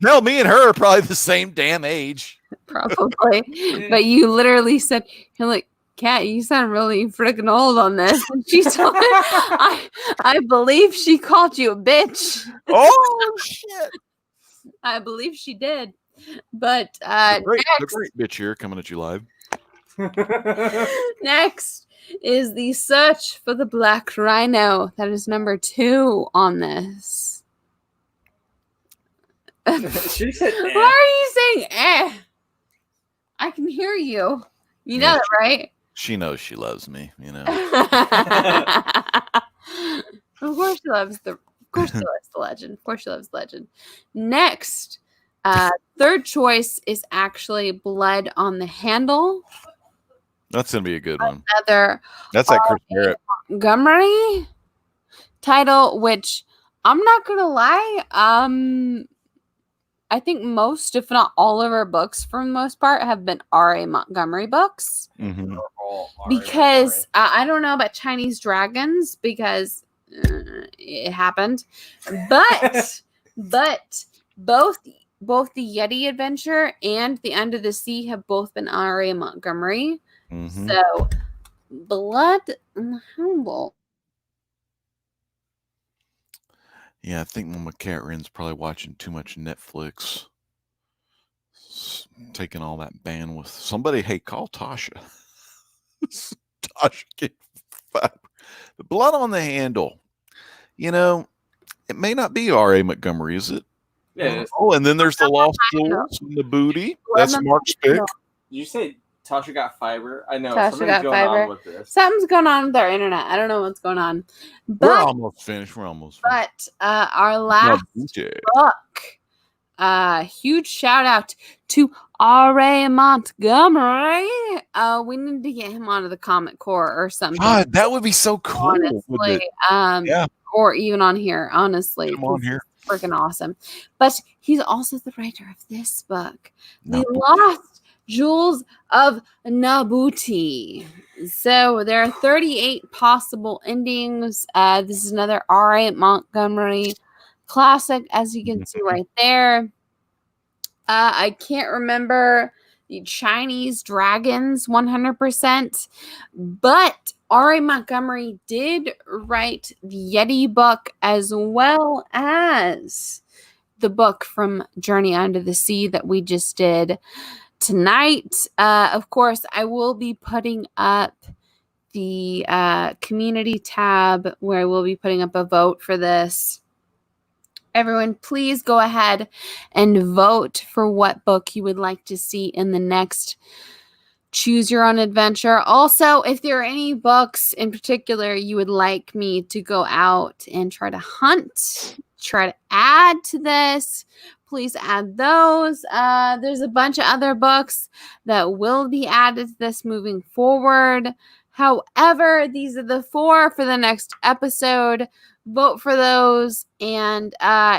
No, me and her are probably the same damn age. Probably. But you literally said, you're like, Kat, you sound really freaking old on this. And she told I believe she called you a bitch. Oh, shit. I believe she did. But The great next, bitch here coming at you live. next is The Search for the Black Rhino. That is number 2 on this. She said, Why are you saying I can hear you. You know that, right? She knows she loves me, Of course she loves the legend. Of course she loves the legend. Next, third choice is actually Blood on the Handle. That's gonna be a good one. Another That's that Chris Barrett Montgomery title, which I'm not gonna lie, I think most, if not all of her books for the most part, have been R.A. Montgomery books. Mm-hmm. Because I don't know about Chinese dragons because it happened, but both the Yeti Adventure and the End of the Sea have both been R.A. Montgomery. Mm-hmm. So Blood on the Handle. Yeah, I think Mama Catrin's probably watching too much Netflix. Taking all that bandwidth. Somebody, hey, call Tasha. Tasha, get fiber. The Blood on the Handle. It may not be R.A. Montgomery, is it? Yeah. Oh, and then there's the Lost Souls and the Booty. That's Mark's pick. Did you say Tasha got fiber? I know. Tasha Something's got going fiber. on with this. Something's going on with our internet. I don't know what's going on. We're But almost finished. But our last book, huge shout out to R.A. Montgomery. We need to get him onto the Comic Core or something. God, that would be so cool. Honestly, yeah. Or even on here. Honestly, Come on here. Freaking awesome. But he's also the writer of this book, The Lost Jewels of Nabuti. So there are 38 possible endings. This is another R.A. Montgomery classic, as you can see right there. I can't remember the Chinese dragons 100%, but R.A. Montgomery did write the Yeti book as well as the book from Journey Under the Sea that we just did tonight. Of course, I will be putting up the community tab where I will be putting up a vote for this. Everyone, please go ahead and vote for what book you would like to see in the next Choose Your Own Adventure. Also, if there are any books in particular you would like me to go out and try to hunt, try to add to this, please add those. There's a bunch of other books that will be added to this moving forward. However, these are the 4 for the next episode. Vote for those, and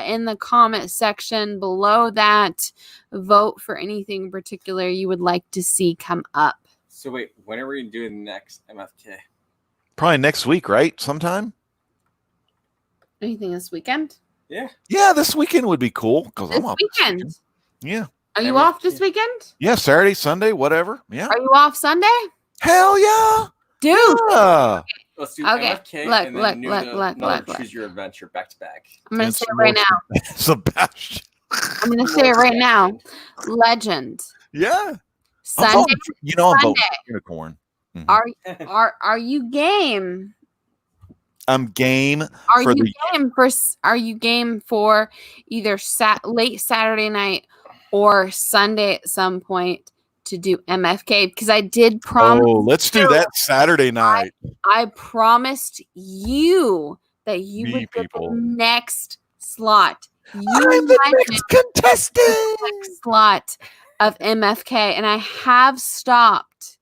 in the comment section below that, vote for anything in particular you would like to see come up. So wait, when are we doing the next MFK? Probably next week, right? Sometime? Anything this weekend? Yeah, this weekend would be cool because This I'm off. weekend. Yeah. Are you off this weekend? Yeah, Saturday, Sunday, whatever. Yeah. Are you off Sunday? Hell yeah. Dude. Yeah. Let's do Okay, MFK look, and then look. Choose Your Adventure back to back. I'm going to say it right now. Sebastian. I'm going to say it right now. Legend. Yeah. Sunday. I'm voting unicorn. Mm-hmm. Are you game? I'm game. Are you game for either late Saturday night or Sunday at some point to do MFK? Because I did promise. Oh, let's do that Saturday night. I promised you that you would get the next slot. I'm the next contestant. Next slot of MFK, and I have stopped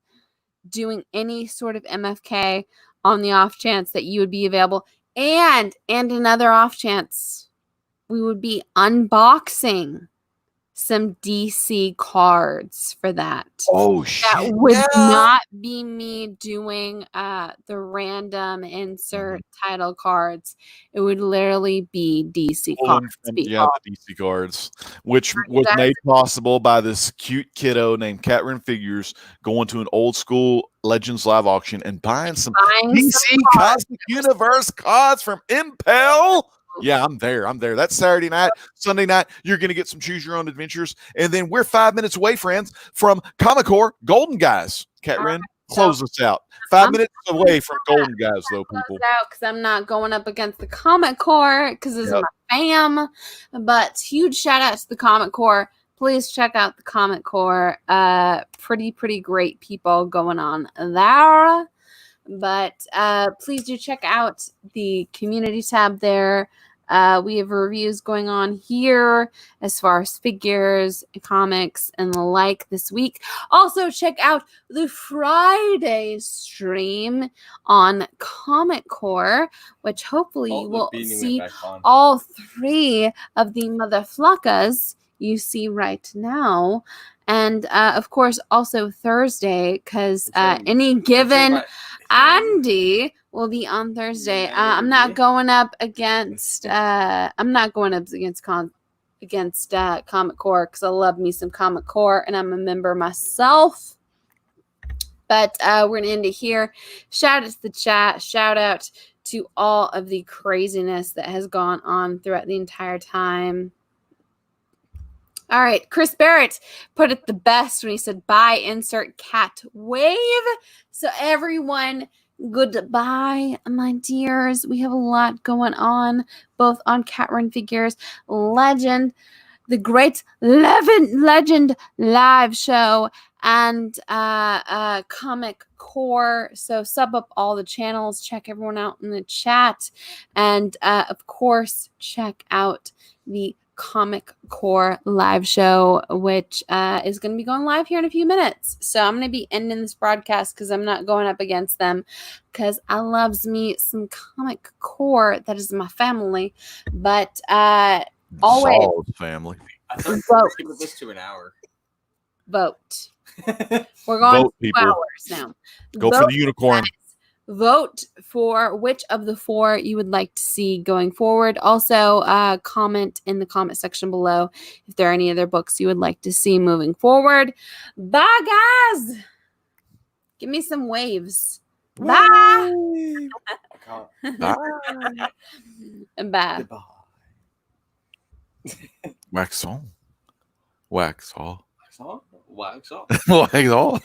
doing any sort of MFK on the off chance that you would be available, and another off chance we would be unboxing some DC cards for that. Oh shit! That would not be me doing the random insert title cards. It would literally be DC cards. The DC cards, which was made possible by this cute kiddo named Cavern Figures going to an old school Legends live auction and buying some DC Cosmic Universe cards from Impel. Yeah, I'm there. That's Saturday night. Sunday night, you're going to get some Choose Your Own Adventures. And then we're 5 minutes away, friends, from Comic Core Golden Guys. Catrin, close us out. 5 minutes away from Golden Guys, though, people. Because I'm not going up against the Comic Core because this is my fam. But huge shout out to the Comic Core. Please check out the Comic Core. Pretty great people going on there. But please do check out the community tab there. We have reviews going on here as far as figures, comics, and the like this week. Also, check out the Friday stream on Comic Core, which hopefully you will see all three of the motherfluckers you see right now. And, of course, also Thursday, because any given Andy will be on Thursday. I'm not going up against Comic Core because I love me some Comic Core and I'm a member myself. But we're going to end it here. Shout out to the chat. Shout out to all of the craziness that has gone on throughout the entire time. All right, Chris Barrett put it the best when he said, bye, insert cat wave. So everyone, goodbye, my dears. We have a lot going on, both on Cavern Figures, Legend, the Great Legend live show, and Comic Core. So sub up all the channels, check everyone out in the chat, and of course, check out the Comic Core live show, which is going to be going live here in a few minutes. So I'm going to be ending this broadcast because I'm not going up against them because I loves me some Comic Core. That is my family. But always family. I thought we would this to an hour. Vote. We're going vote, 2 people. hours now. Go vote, for the unicorn. Guys. Vote for which of the 4 you would like to see going forward. Also, comment in the comment section below if there are any other books you would like to see moving forward. Bye, guys. Give me some waves. Bye. Bye. Bye. Wax on. Wax off. Wax on. Wax off. Wax off.